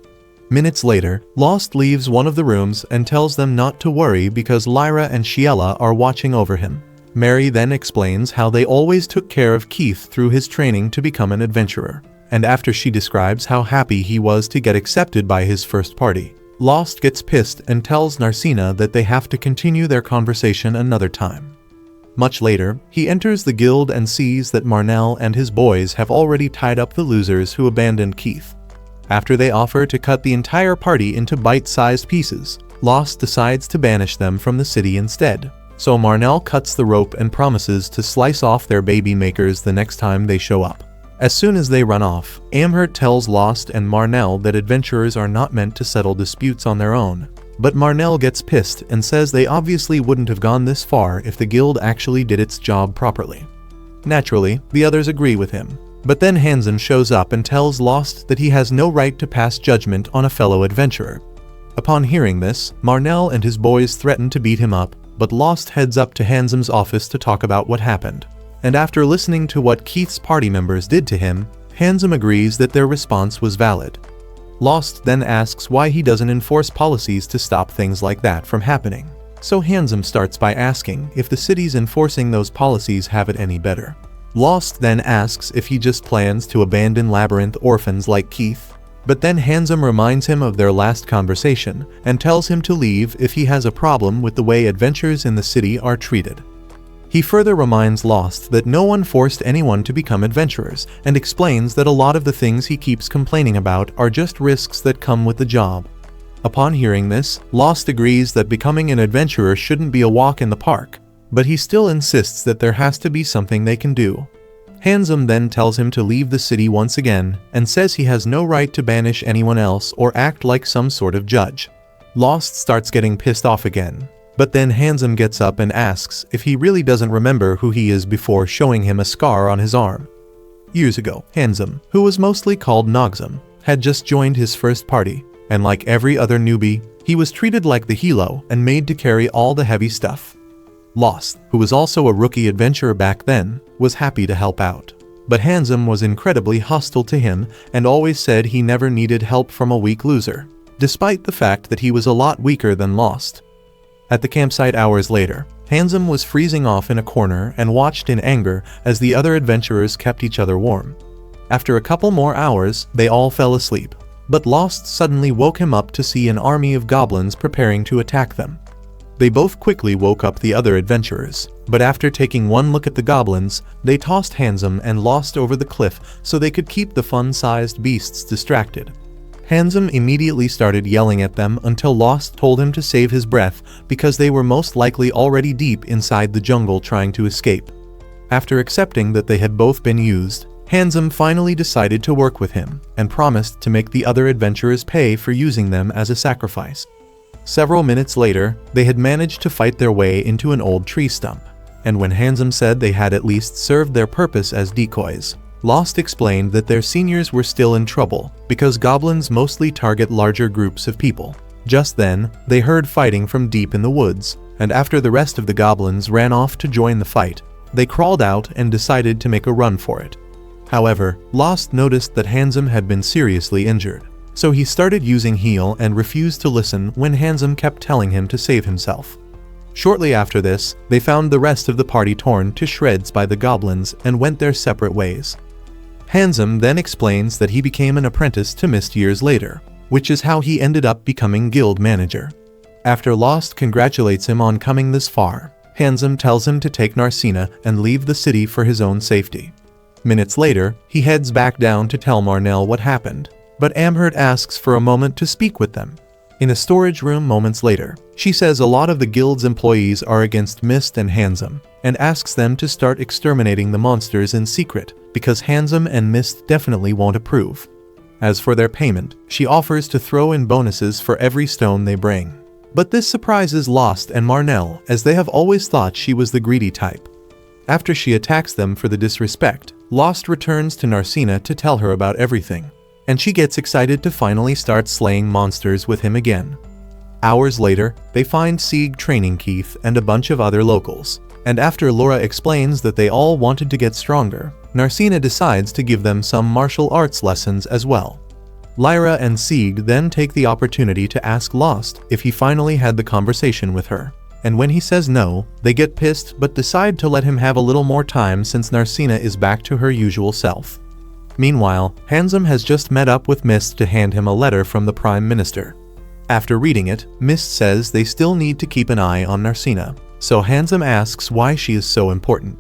Minutes later, Lost leaves one of the rooms and tells them not to worry because Lyra and Shiela are watching over him. Mary then explains how they always took care of Keith through his training to become an adventurer, and after she describes how happy he was to get accepted by his first party, Lost gets pissed and tells Narcina that they have to continue their conversation another time. Much later, he enters the guild and sees that Marnell and his boys have already tied up the losers who abandoned Keith. After they offer to cut the entire party into bite-sized pieces, Lost decides to banish them from the city instead. So Marnell cuts the rope and promises to slice off their baby makers the next time they show up. As soon as they run off, Amherst tells Lost and Marnell that adventurers are not meant to settle disputes on their own. But Marnell gets pissed and says they obviously wouldn't have gone this far if the guild actually did its job properly. Naturally, the others agree with him. But then Hansen shows up and tells Lost that he has no right to pass judgment on a fellow adventurer. Upon hearing this, Marnell and his boys threaten to beat him up, but Lost heads up to Hansen's office to talk about what happened. And after listening to what Keith's party members did to him, Hansen agrees that their response was valid. Lost then asks why he doesn't enforce policies to stop things like that from happening. So Hansen starts by asking if the cities enforcing those policies have it any better. Lost then asks if he just plans to abandon Labyrinth orphans like Keith. But then Hansen reminds him of their last conversation and tells him to leave if he has a problem with the way adventurers in the city are treated. He further reminds Lost that no one forced anyone to become adventurers and explains that a lot of the things he keeps complaining about are just risks that come with the job. Upon hearing this, Lost agrees that becoming an adventurer shouldn't be a walk in the park, but he still insists that there has to be something they can do. Hansen then tells him to leave the city once again and says he has no right to banish anyone else or act like some sort of judge. Lost starts getting pissed off again, but then Hansen gets up and asks if he really doesn't remember who he is before showing him a scar on his arm. Years ago, Hansen, who was mostly called Noxum, had just joined his first party, and like every other newbie, he was treated like the hero and made to carry all the heavy stuff. Lost, who was also a rookie adventurer back then, was happy to help out. But Hansen was incredibly hostile to him and always said he never needed help from a weak loser, despite the fact that he was a lot weaker than Lost. At the campsite hours later, Hansen was freezing off in a corner and watched in anger as the other adventurers kept each other warm. After a couple more hours, they all fell asleep, but Lost suddenly woke him up to see an army of goblins preparing to attack them. They both quickly woke up the other adventurers, but after taking one look at the goblins, they tossed Hansen and Lost over the cliff so they could keep the fun-sized beasts distracted. Hansen immediately started yelling at them until Lost told him to save his breath because they were most likely already deep inside the jungle trying to escape. After accepting that they had both been used, Hansen finally decided to work with him and promised to make the other adventurers pay for using them as a sacrifice. Several minutes later, they had managed to fight their way into an old tree stump, and when Hansen said they had at least served their purpose as decoys, Lost explained that their seniors were still in trouble because goblins mostly target larger groups of people. Just then, they heard fighting from deep in the woods, and after the rest of the goblins ran off to join the fight, they crawled out and decided to make a run for it. However, Lost noticed that Hansen had been seriously injured, so he started using heal and refused to listen when Hansen kept telling him to save himself. Shortly after this, they found the rest of the party torn to shreds by the goblins and went their separate ways. Hansen then explains that he became an apprentice to Mist years later, which is how he ended up becoming guild manager. After Lost congratulates him on coming this far, Hansen tells him to take Narcina and leave the city for his own safety. Minutes later, he heads back down to tell Marnell what happened, but Amherst asks for a moment to speak with them. In a storage room moments later, she says a lot of the guild's employees are against Mist and Hansen, and asks them to start exterminating the monsters in secret, because Hansen and Mist definitely won't approve. As for their payment, she offers to throw in bonuses for every stone they bring. But this surprises Lost and Marnell, as they have always thought she was the greedy type. After she attacks them for the disrespect, Lost returns to Narcina to tell her about everything, and she gets excited to finally start slaying monsters with him again. Hours later, they find Sieg training Keith and a bunch of other locals, and after Laura explains that they all wanted to get stronger, Narcina decides to give them some martial arts lessons as well. Lyra and Sieg then take the opportunity to ask Lost if he finally had the conversation with her, and when he says no, they get pissed but decide to let him have a little more time since Narcina is back to her usual self. Meanwhile, Hansen has just met up with Mist to hand him a letter from the Prime Minister. After reading it, Mist says they still need to keep an eye on Narcina, so Handsome asks why she is so important.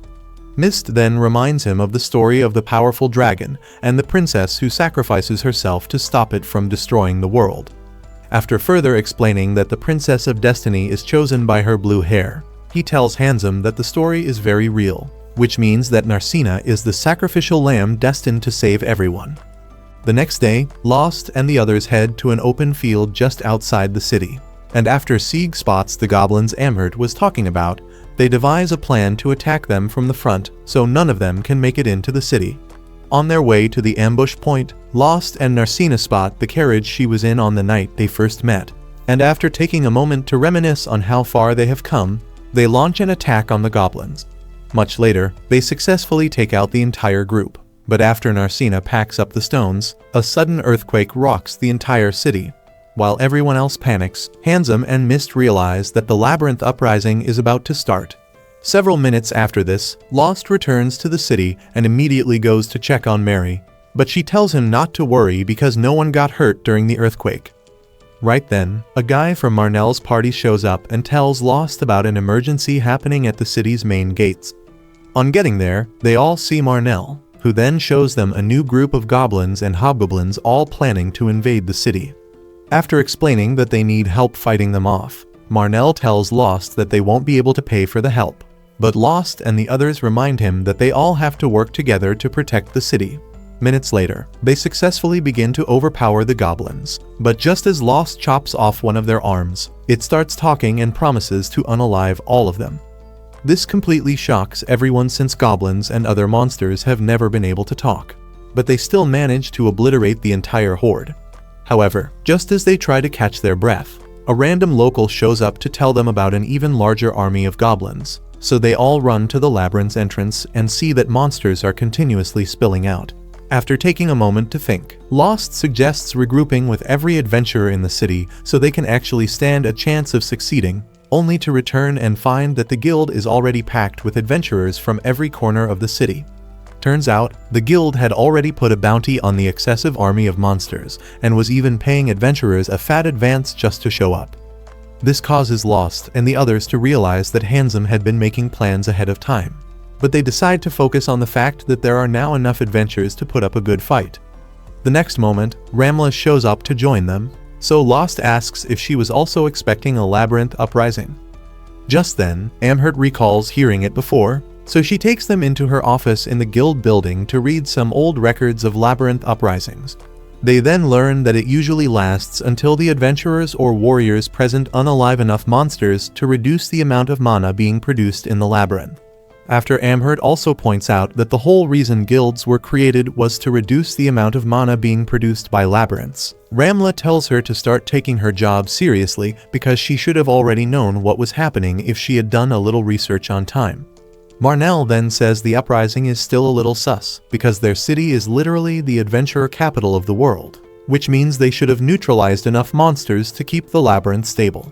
Mist then reminds him of the story of the powerful dragon and the princess who sacrifices herself to stop it from destroying the world. After further explaining that the Princess of Destiny is chosen by her blue hair, he tells Handsome that the story is very real, which means that Narcina is the sacrificial lamb destined to save everyone. The next day, Lost and the others head to an open field just outside the city, and after Sieg spots the goblins Amhert was talking about, they devise a plan to attack them from the front so none of them can make it into the city. On their way to the ambush point, Lost and Narcina spot the carriage she was in on the night they first met, and after taking a moment to reminisce on how far they have come, they launch an attack on the goblins. Much later, they successfully take out the entire group, but after Narcina packs up the stones, a sudden earthquake rocks the entire city. While everyone else panics, Handsome and Mist realize that the Labyrinth Uprising is about to start. Several minutes after this, Lost returns to the city and immediately goes to check on Mary, but she tells him not to worry because no one got hurt during the earthquake. Right then, a guy from Marnell's party shows up and tells Lost about an emergency happening at the city's main gates. On getting there, they all see Marnell, who then shows them a new group of goblins and hobgoblins all planning to invade the city. After explaining that they need help fighting them off, Marnell tells Lost that they won't be able to pay for the help, but Lost and the others remind him that they all have to work together to protect the city. Minutes later, they successfully begin to overpower the goblins, but just as Lost chops off one of their arms, it starts talking and promises to unalive all of them. This completely shocks everyone since goblins and other monsters have never been able to talk, but they still manage to obliterate the entire horde. However, just as they try to catch their breath, a random local shows up to tell them about an even larger army of goblins, so they all run to the labyrinth's entrance and see that monsters are continuously spilling out. After taking a moment to think, Lost suggests regrouping with every adventurer in the city so they can actually stand a chance of succeeding, only to return and find that the guild is already packed with adventurers from every corner of the city. Turns out, the guild had already put a bounty on the excessive army of monsters, and was even paying adventurers a fat advance just to show up. This causes Lost and the others to realize that Handsome had been making plans ahead of time, but they decide to focus on the fact that there are now enough adventurers to put up a good fight. The next moment, Ramla shows up to join them, so Lost asks if she was also expecting a labyrinth uprising. Just then, Amhert recalls hearing it before, so she takes them into her office in the guild building to read some old records of labyrinth uprisings. They then learn that it usually lasts until the adventurers or warriors present unalive enough monsters to reduce the amount of mana being produced in the labyrinth. After Amhert also points out that the whole reason guilds were created was to reduce the amount of mana being produced by labyrinths, Ramla tells her to start taking her job seriously because she should have already known what was happening if she had done a little research on time. Marnell then says the uprising is still a little sus, because their city is literally the adventurer capital of the world, which means they should have neutralized enough monsters to keep the labyrinth stable.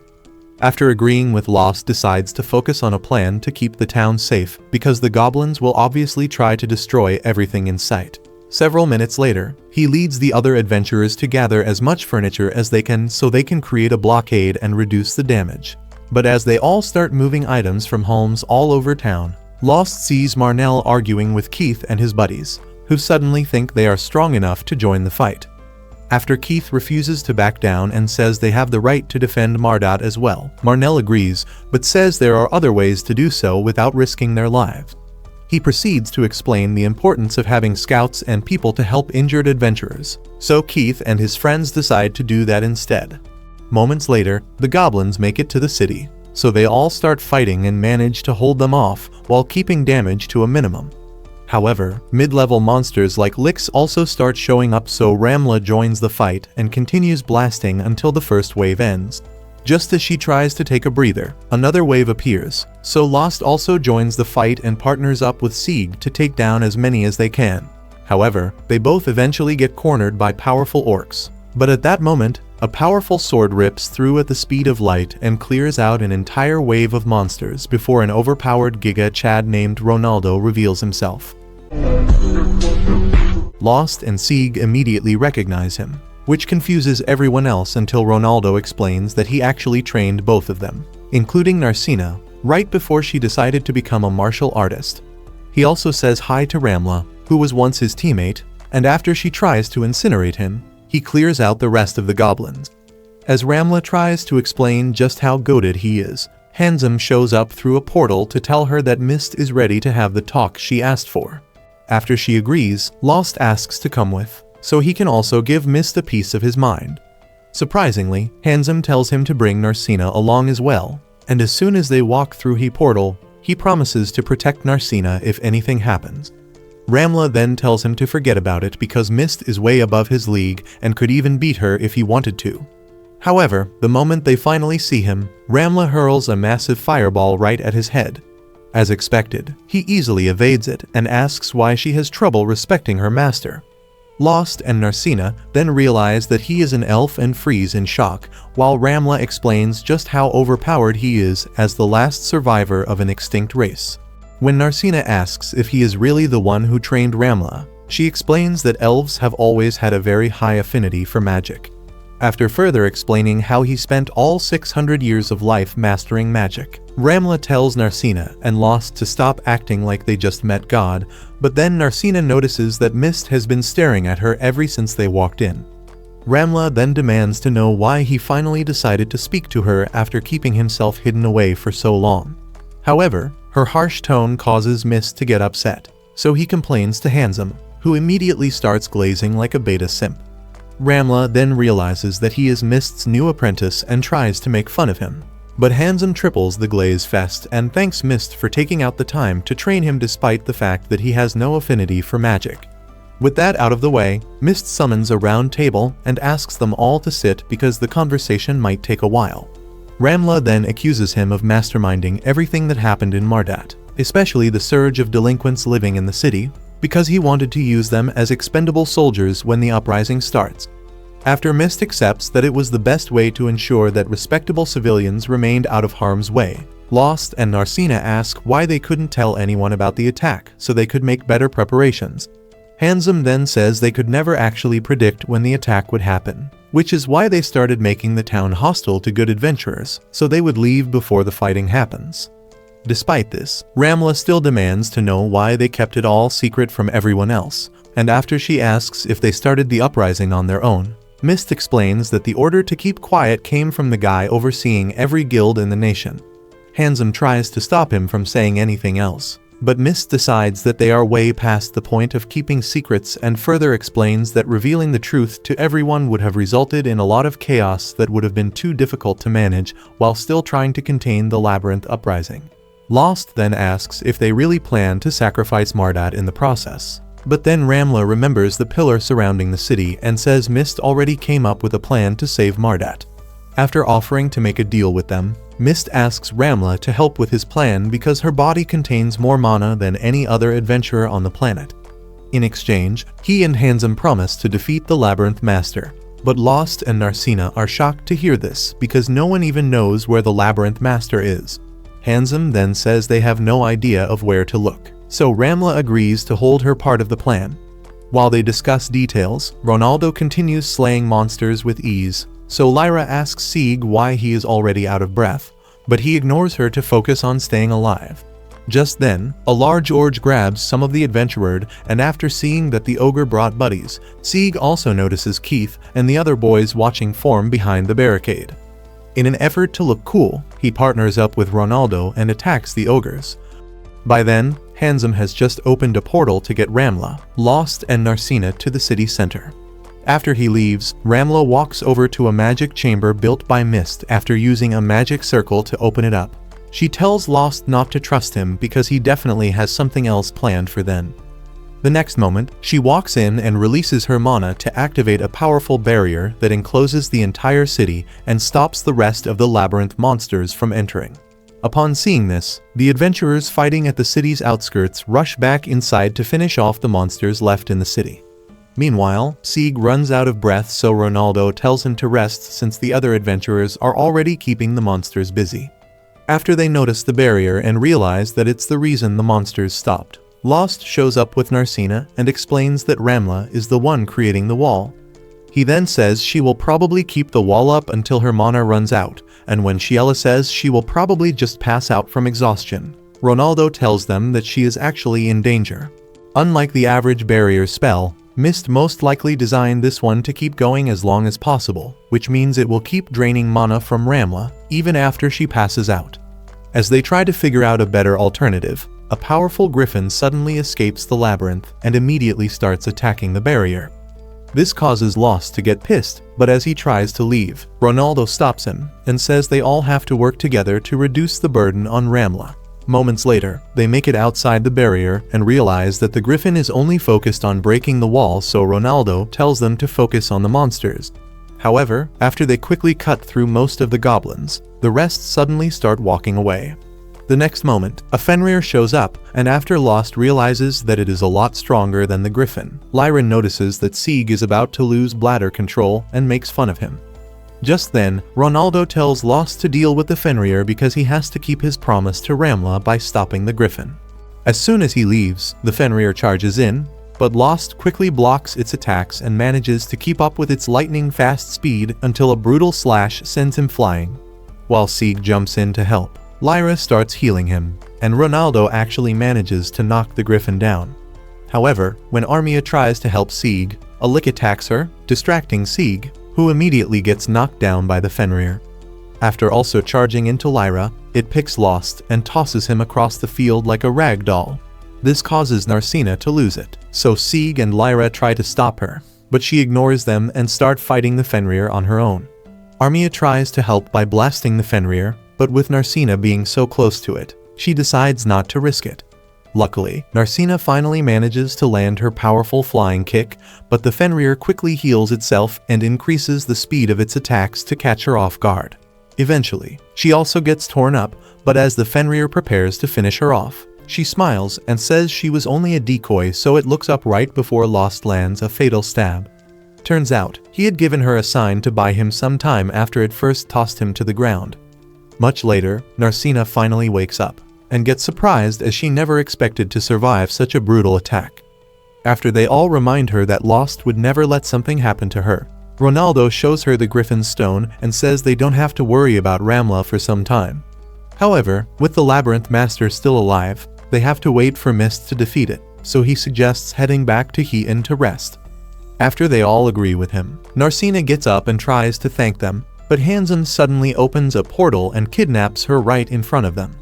After agreeing with Lost decides to focus on a plan to keep the town safe, because the goblins will obviously try to destroy everything in sight. Several minutes later, he leads the other adventurers to gather as much furniture as they can so they can create a blockade and reduce the damage. But as they all start moving items from homes all over town, Lost sees Marnell arguing with Keith and his buddies, who suddenly think they are strong enough to join the fight. After Keith refuses to back down and says they have the right to defend Mardot as well, Marnell agrees, but says there are other ways to do so without risking their lives. He proceeds to explain the importance of having scouts and people to help injured adventurers, so Keith and his friends decide to do that instead. Moments later, the goblins make it to the city, so they all start fighting and manage to hold them off while keeping damage to a minimum. However, mid-level monsters like Lix also start showing up, so Ramla joins the fight and continues blasting until the first wave ends. Just as she tries to take a breather, another wave appears, so Lost also joins the fight and partners up with Sieg to take down as many as they can. However, they both eventually get cornered by powerful orcs. But at that moment, a powerful sword rips through at the speed of light and clears out an entire wave of monsters before an overpowered Giga Chad named Ronaldo reveals himself. Lost and Sieg immediately recognize him, which confuses everyone else until Ronaldo explains that he actually trained both of them, including Narcina. right before she decided to become a martial artist. He also says hi to Ramla, who was once his teammate, and after she tries to incinerate him, he clears out the rest of the goblins. As Ramla tries to explain just how goated he is, Handsome shows up through a portal to tell her that Mist is ready to have the talk she asked for. After she agrees, Lost asks to come with, so he can also give Mist a piece of his mind. Surprisingly, Handsome tells him to bring Narcina along as well, and as soon as they walk through the portal, he promises to protect Narcina if anything happens. Ramla then tells him to forget about it because Mist is way above his league and could even beat her if he wanted to. However, the moment they finally see him, Ramla hurls a massive fireball right at his head. As expected, he easily evades it and asks why she has trouble respecting her master. Lost and Narcina then realize that he is an elf and freeze in shock, while Ramla explains just how overpowered he is as the last survivor of an extinct race. When Narcina asks if he is really the one who trained Ramla, she explains that elves have always had a very high affinity for magic. After further explaining how he spent all 600 years of life mastering magic, Ramla tells Narcina and Lost to stop acting like they just met God, but then Narcina notices that Mist has been staring at her ever since they walked in. Ramla then demands to know why he finally decided to speak to her after keeping himself hidden away for so long. However, her harsh tone causes Mist to get upset, so he complains to Handsome, who immediately starts glazing like a beta simp. Ramla then realizes that he is Mist's new apprentice and tries to make fun of him. But Handsome triples the glaze fest and thanks Mist for taking out the time to train him despite the fact that he has no affinity for magic. With that out of the way, Mist summons a round table and asks them all to sit because the conversation might take a while. Ramla then accuses him of masterminding everything that happened in Mardat, especially the surge of delinquents living in the city, because he wanted to use them as expendable soldiers when the uprising starts. After Mist accepts that it was the best way to ensure that respectable civilians remained out of harm's way, Lost and Narcina ask why they couldn't tell anyone about the attack so they could make better preparations. Handsome then says they could never actually predict when the attack would happen, which is why they started making the town hostile to good adventurers, so they would leave before the fighting happens. Despite this, Ramla still demands to know why they kept it all secret from everyone else, and after she asks if they started the uprising on their own, Mist explains that the order to keep quiet came from the guy overseeing every guild in the nation. Handsome tries to stop him from saying anything else, but Mist decides that they are way past the point of keeping secrets and further explains that revealing the truth to everyone would have resulted in a lot of chaos that would have been too difficult to manage while still trying to contain the labyrinth uprising. Lost then asks if they really plan to sacrifice Mardat in the process. But then Ramla remembers the pillar surrounding the city and says Mist already came up with a plan to save Mardat. After offering to make a deal with them, Mist asks Ramla to help with his plan because her body contains more mana than any other adventurer on the planet. In exchange, he and Handsome promise to defeat the Labyrinth Master. But Lost and Narcina are shocked to hear this because no one even knows where the Labyrinth Master is. Handsome then says they have no idea of where to look, so Ramla agrees to hold her part of the plan. While they discuss details, Ronaldo continues slaying monsters with ease, so Lyra asks Sieg why he is already out of breath, but he ignores her to focus on staying alive. Just then, a large orge grabs some of the adventurers, and after seeing that the ogre brought buddies, Sieg also notices Keith and the other boys watching form behind the barricade. In an effort to look cool, he partners up with Ronaldo and attacks the ogres. By then, Handsome has just opened a portal to get Ramla, Lost and Narcina to the city center. After he leaves, Ramla walks over to a magic chamber built by Mist after using a magic circle to open it up. She tells Lost not to trust him because he definitely has something else planned for them. The next moment, she walks in and releases her mana to activate a powerful barrier that encloses the entire city and stops the rest of the labyrinth monsters from entering. Upon seeing this, the adventurers fighting at the city's outskirts rush back inside to finish off the monsters left in the city. Meanwhile, Sieg runs out of breath, so Ronaldo tells him to rest since the other adventurers are already keeping the monsters busy. After they notice the barrier and realize that it's the reason the monsters stopped, Lost shows up with Narcina and explains that Ramla is the one creating the wall. He then says she will probably keep the wall up until her mana runs out, and when Ciela says she will probably just pass out from exhaustion, Ronaldo tells them that she is actually in danger. Unlike the average barrier spell, Mist most likely designed this one to keep going as long as possible, which means it will keep draining mana from Ramla even after she passes out. As they try to figure out a better alternative, a powerful griffin suddenly escapes the labyrinth and immediately starts attacking the barrier. This causes Lost to get pissed, but as he tries to leave, Ronaldo stops him and says they all have to work together to reduce the burden on Ramla. Moments later, they make it outside the barrier and realize that the griffin is only focused on breaking the wall, so Ronaldo tells them to focus on the monsters. However, after they quickly cut through most of the goblins, the rest suddenly start walking away. The next moment, a Fenrir shows up, and after Lost realizes that it is a lot stronger than the griffin, Lyra notices that Sieg is about to lose bladder control and makes fun of him. Just then, Ronaldo tells Lost to deal with the Fenrir because he has to keep his promise to Ramla by stopping the griffin. As soon as he leaves, the Fenrir charges in, but Lost quickly blocks its attacks and manages to keep up with its lightning-fast speed until a brutal slash sends him flying. While Sieg jumps in to help, Lyra starts healing him, and Ronaldo actually manages to knock the griffin down. However, when Armia tries to help Sieg, a lick attacks her, distracting Sieg, who immediately gets knocked down by the Fenrir. After also charging into Lyra, it picks Lost and tosses him across the field like a rag doll. This causes Narcina to lose it, so Sieg and Lyra try to stop her, but she ignores them and start fighting the Fenrir on her own. Armia tries to help by blasting the Fenrir, but with Narcina being so close to it, she decides not to risk it. Luckily, Narcina finally manages to land her powerful flying kick, but the Fenrir quickly heals itself and increases the speed of its attacks to catch her off guard. Eventually, she also gets torn up, but as the Fenrir prepares to finish her off, she smiles and says she was only a decoy, so it looks up right before Lost lands a fatal stab. Turns out, he had given her a sign to buy him some time after it first tossed him to the ground. Much later, Narcina finally wakes up and gets surprised as she never expected to survive such a brutal attack. After they all remind her that Lost would never let something happen to her, Ronaldo shows her the Griffin's Stone and says they don't have to worry about Ramla for some time. However, with the Labyrinth Master still alive, they have to wait for Mist to defeat it, so he suggests heading back to Heaton to rest. After they all agree with him, Narcina gets up and tries to thank them, but Hansen suddenly opens a portal and kidnaps her right in front of them.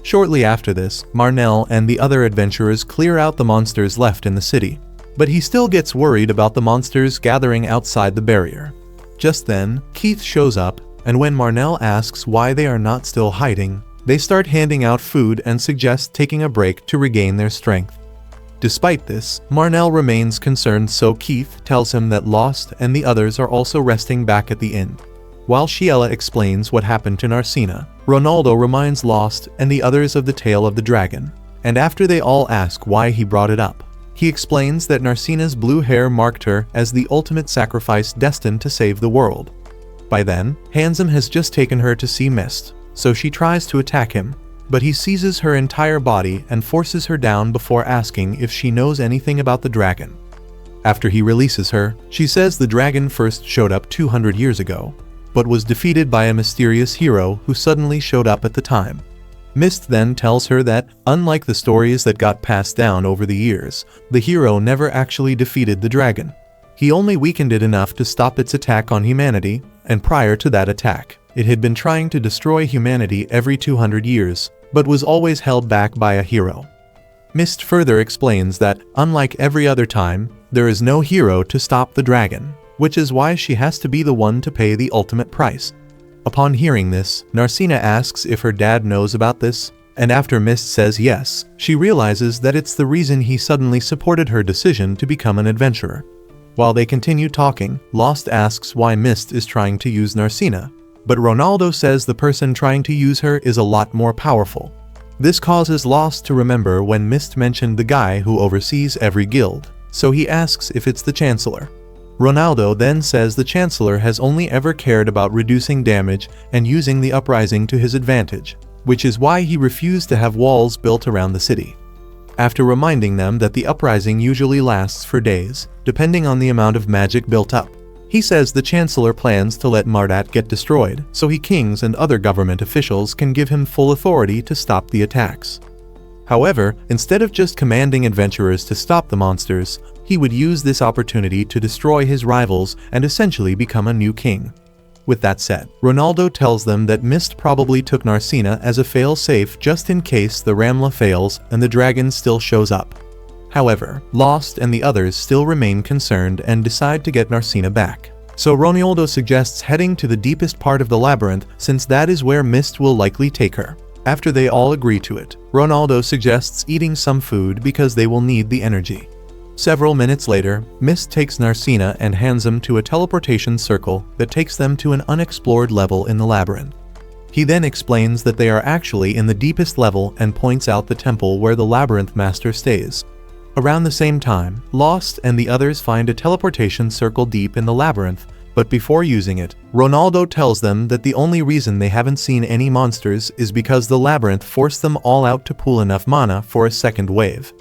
Shortly after this, Marnell and the other adventurers clear out the monsters left in the city, but he still gets worried about the monsters gathering outside the barrier. Just then, Keith shows up, and when Marnell asks why they are not still hiding, they start handing out food and suggest taking a break to regain their strength. Despite this, Marnell remains concerned, so Keith tells him that Lost and the others are also resting back at the inn. While Ciela explains what happened to Narcina, Ronaldo reminds Lost and the others of the tale of the dragon, and after they all ask why he brought it up, he explains that Narcina's blue hair marked her as the ultimate sacrifice destined to save the world. By then, Handsome has just taken her to see Mist, so she tries to attack him, but he seizes her entire body and forces her down before asking if she knows anything about the dragon. After he releases her, she says the dragon first showed up 200 years ago, but was defeated by a mysterious hero who suddenly showed up at the time. Mist then tells her that, unlike the stories that got passed down over the years, the hero never actually defeated the dragon. He only weakened it enough to stop its attack on humanity, and prior to that attack, it had been trying to destroy humanity every 200 years, but was always held back by a hero. Mist further explains that, unlike every other time, there is no hero to stop the dragon, which is why she has to be the one to pay the ultimate price. Upon hearing this, Narcina asks if her dad knows about this, and after Mist says yes, she realizes that it's the reason he suddenly supported her decision to become an adventurer. While they continue talking, Lost asks why Mist is trying to use Narcina, but Ronaldo says the person trying to use her is a lot more powerful. This causes Lost to remember when Mist mentioned the guy who oversees every guild, so he asks if it's the Chancellor. Ronaldo then says the Chancellor has only ever cared about reducing damage and using the uprising to his advantage, which is why he refused to have walls built around the city. After reminding them that the uprising usually lasts for days, depending on the amount of magic built up, He says the Chancellor plans to let Mardat get destroyed, so kings and other government officials can give him full authority to stop the attacks. However, instead of just commanding adventurers to stop the monsters, he would use this opportunity to destroy his rivals and essentially become a new king. With that said, Ronaldo tells them that Mist probably took Narcina as a fail-safe just in case the Ramla fails and the dragon still shows up. However, Lost and the others still remain concerned and decide to get Narcina back. So Ronaldo suggests heading to the deepest part of the labyrinth since that is where Mist will likely take her. After they all agree to it, Ronaldo suggests eating some food because they will need the energy. Several minutes later, Mist takes Narcina and hands them to a teleportation circle that takes them to an unexplored level in the labyrinth. He then explains that they are actually in the deepest level and points out the temple where the labyrinth master stays. Around the same time, Lost and the others find a teleportation circle deep in the labyrinth, but before using it, Ronaldo tells them that the only reason they haven't seen any monsters is because the labyrinth forced them all out to pool enough mana for a second wave.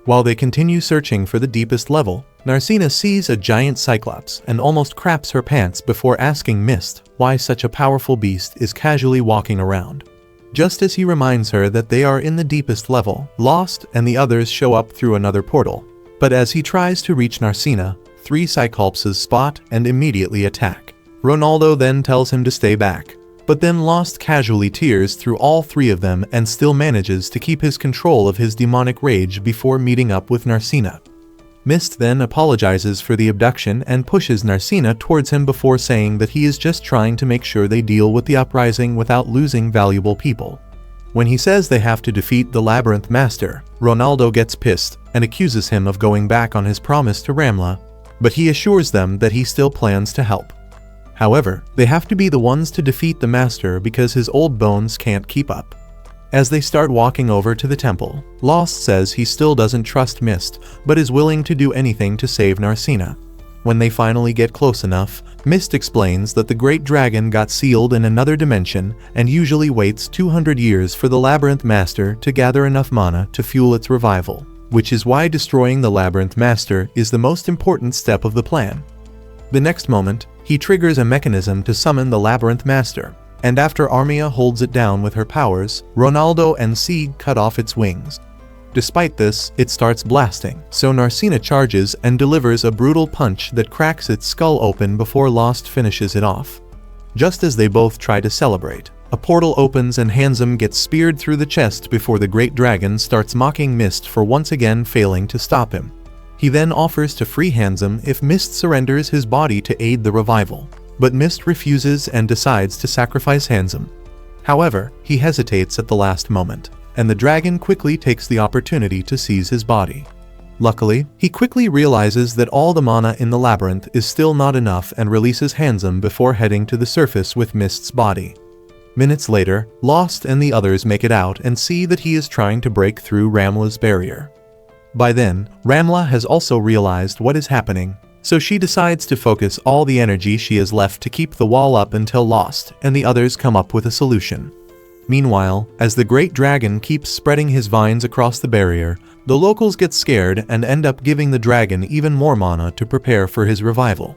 While they continue searching for the deepest level, Narcina sees a giant cyclops and almost craps her pants before asking Mist why such a powerful beast is casually walking around. Just as he reminds her that they are in the deepest level, Lost and the others show up through another portal. But as he tries to reach Narcina, 3 cyclopses spot and immediately attack. Ronaldo then tells him to stay back, but then Lost casually tears through all 3 of them and still manages to keep his control of his demonic rage before meeting up with Narcina. Mist then apologizes for the abduction and pushes Narcina towards him before saying that he is just trying to make sure they deal with the uprising without losing valuable people. When he says they have to defeat the Labyrinth Master, Ronaldo gets pissed and accuses him of going back on his promise to Ramla, but he assures them that he still plans to help. However, they have to be the ones to defeat the Master because his old bones can't keep up. As they start walking over to the temple, Lost says he still doesn't trust Mist, but is willing to do anything to save Narcina. When they finally get close enough, Mist explains that the Great Dragon got sealed in another dimension and usually waits 200 years for the Labyrinth Master to gather enough mana to fuel its revival, which is why destroying the Labyrinth Master is the most important step of the plan. The next moment, he triggers a mechanism to summon the Labyrinth Master, and after Armia holds it down with her powers, Ronaldo and Sieg cut off its wings. Despite this, it starts blasting, so Narcina charges and delivers a brutal punch that cracks its skull open before Lost finishes it off. Just as they both try to celebrate, a portal opens and Handsome gets speared through the chest before the Great Dragon starts mocking Mist for once again failing to stop him. He then offers to free Handsome if Mist surrenders his body to aid the revival, but Mist refuses and decides to sacrifice Handsome. However, he hesitates at the last moment, and the dragon quickly takes the opportunity to seize his body. Luckily, he quickly realizes that all the mana in the labyrinth is still not enough and releases Handsome before heading to the surface with Mist's body. Minutes later, Lost and the others make it out and see that he is trying to break through Ramla's barrier. By then, Ramla has also realized what is happening, so she decides to focus all the energy she has left to keep the wall up until Lost and the others come up with a solution. Meanwhile, as the Great Dragon keeps spreading his vines across the barrier, the locals get scared and end up giving the dragon even more mana to prepare for his revival.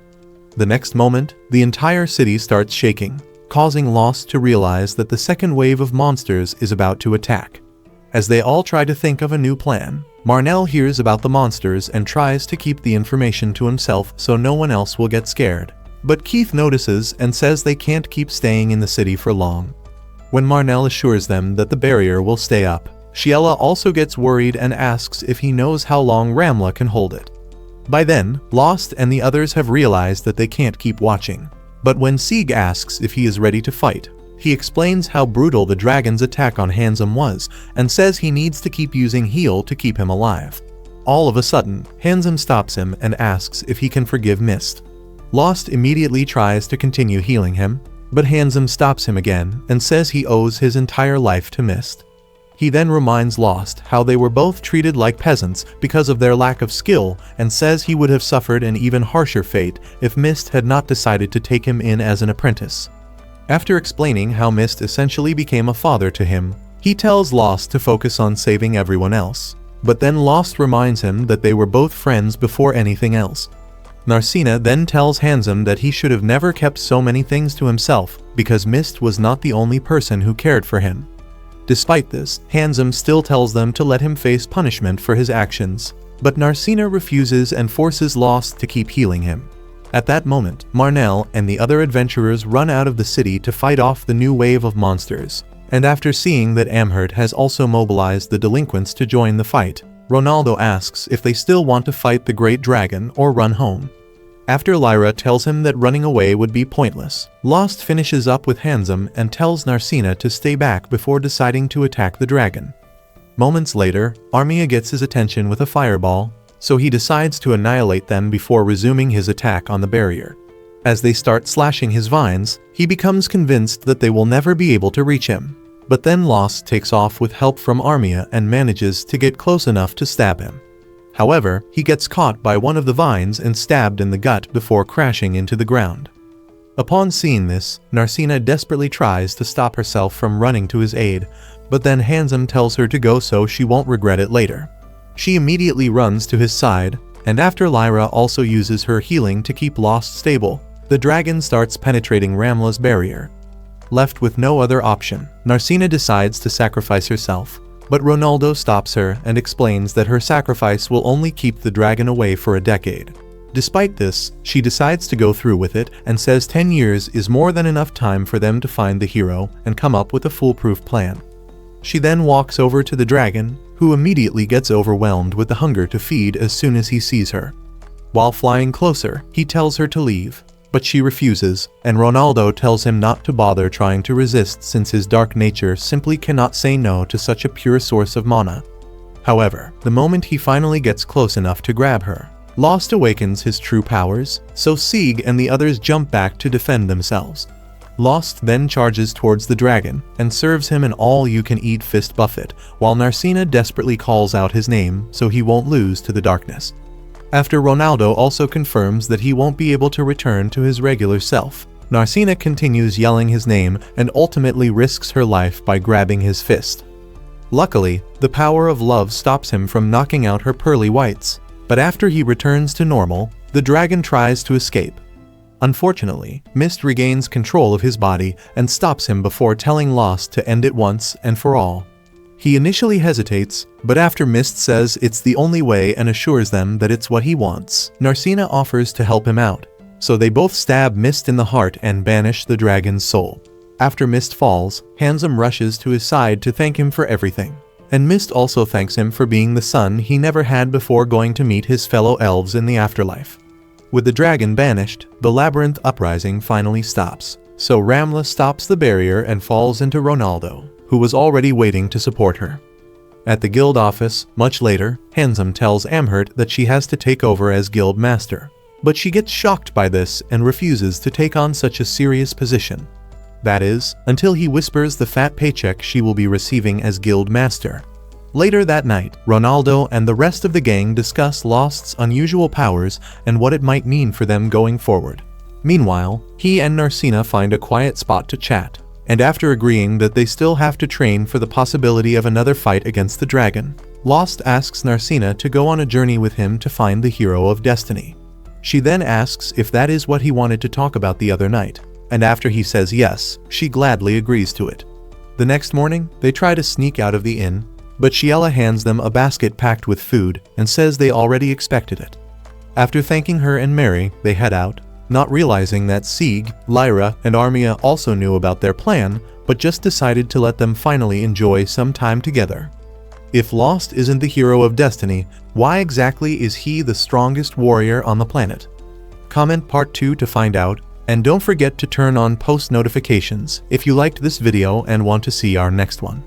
The next moment, the entire city starts shaking, causing Lost to realize that the second wave of monsters is about to attack. As they all try to think of a new plan, Marnell hears about the monsters and tries to keep the information to himself so no one else will get scared. But Keith notices and says they can't keep staying in the city for long. When Marnell assures them that the barrier will stay up, Shiela also gets worried and asks if he knows how long Ramla can hold it. By then, Lost and the others have realized that they can't keep watching. But when Sieg asks if he is ready to fight, he explains how brutal the dragon's attack on Handsome was and says he needs to keep using heal to keep him alive. All of a sudden, Handsome stops him and asks if he can forgive Mist. Lost immediately tries to continue healing him, but Handsome stops him again and says he owes his entire life to Mist. He then reminds Lost how they were both treated like peasants because of their lack of skill and says he would have suffered an even harsher fate if Mist had not decided to take him in as an apprentice. After explaining how Mist essentially became a father to him, he tells Lost to focus on saving everyone else. But then Lost reminds him that they were both friends before anything else. Narcina then tells Handsome that he should have never kept so many things to himself, because Mist was not the only person who cared for him. Despite this, Handsome still tells them to let him face punishment for his actions, but Narcina refuses and forces Lost to keep healing him. At that moment, Marnell and the other adventurers run out of the city to fight off the new wave of monsters, and after seeing that Amhurt has also mobilized the delinquents to join the fight, Ronaldo asks if they still want to fight the Great Dragon or run home. After Lyra tells him that running away would be pointless, Lost finishes up with Handsome and tells Narcina to stay back before deciding to attack the dragon. Moments later, Armia gets his attention with a fireball, so he decides to annihilate them before resuming his attack on the barrier. As they start slashing his vines, he becomes convinced that they will never be able to reach him. But then Lost takes off with help from Armia and manages to get close enough to stab him. However, he gets caught by one of the vines and stabbed in the gut before crashing into the ground. Upon seeing this, Narcina desperately tries to stop herself from running to his aid, but then Handsome tells her to go so she won't regret it later. She immediately runs to his side, and after Lyra also uses her healing to keep Lost stable, the dragon starts penetrating Ramla's barrier. Left with no other option, Narcina decides to sacrifice herself, but Ronaldo stops her and explains that her sacrifice will only keep the dragon away for a decade. Despite this, she decides to go through with it and says 10 years is more than enough time for them to find the hero and come up with a foolproof plan. She then walks over to the dragon, who immediately gets overwhelmed with the hunger to feed as soon as he sees her. While flying closer, he tells her to leave, but she refuses, and Ronaldo tells him not to bother trying to resist since his dark nature simply cannot say no to such a pure source of mana. However, the moment he finally gets close enough to grab her, Lost awakens his true powers, so Sieg and the others jump back to defend themselves. Lost then charges towards the dragon and serves him an all-you-can-eat fist buffet, while Narcina desperately calls out his name so he won't lose to the darkness. After Ronaldo also confirms that he won't be able to return to his regular self, Narcina continues yelling his name and ultimately risks her life by grabbing his fist. Luckily, the power of love stops him from knocking out her pearly whites, but after he returns to normal, the dragon tries to escape. Unfortunately, Mist regains control of his body and stops him before telling Lost to end it once and for all. He initially hesitates, but after Mist says it's the only way and assures them that it's what he wants, Narcina offers to help him out, so they both stab Mist in the heart and banish the dragon's soul. After Mist falls, Handsome rushes to his side to thank him for everything, and Mist also thanks him for being the son he never had before going to meet his fellow elves in the afterlife. With the dragon banished, the labyrinth uprising finally stops, so Ramla stops the barrier and falls into Ronaldo, who was already waiting to support her. At the guild office, much later, Handsome tells Amhurt that she has to take over as guild master, but she gets shocked by this and refuses to take on such a serious position. That is, until he whispers the fat paycheck she will be receiving as guild master. Later that night, Ronaldo and the rest of the gang discuss Lost's unusual powers and what it might mean for them going forward. Meanwhile, he and Narcina find a quiet spot to chat, and after agreeing that they still have to train for the possibility of another fight against the dragon, Lost asks Narcina to go on a journey with him to find the hero of destiny. She then asks if that is what he wanted to talk about the other night, and after he says yes, she gladly agrees to it. The next morning, they try to sneak out of the inn, but Shiela hands them a basket packed with food and says they already expected it. After thanking her and Mary, they head out, not realizing that Sieg, Lyra, and Armia also knew about their plan, but just decided to let them finally enjoy some time together. If Lost isn't the hero of destiny, why exactly is he the strongest warrior on the planet? Comment part 2 to find out, and don't forget to turn on post notifications if you liked this video and want to see our next one.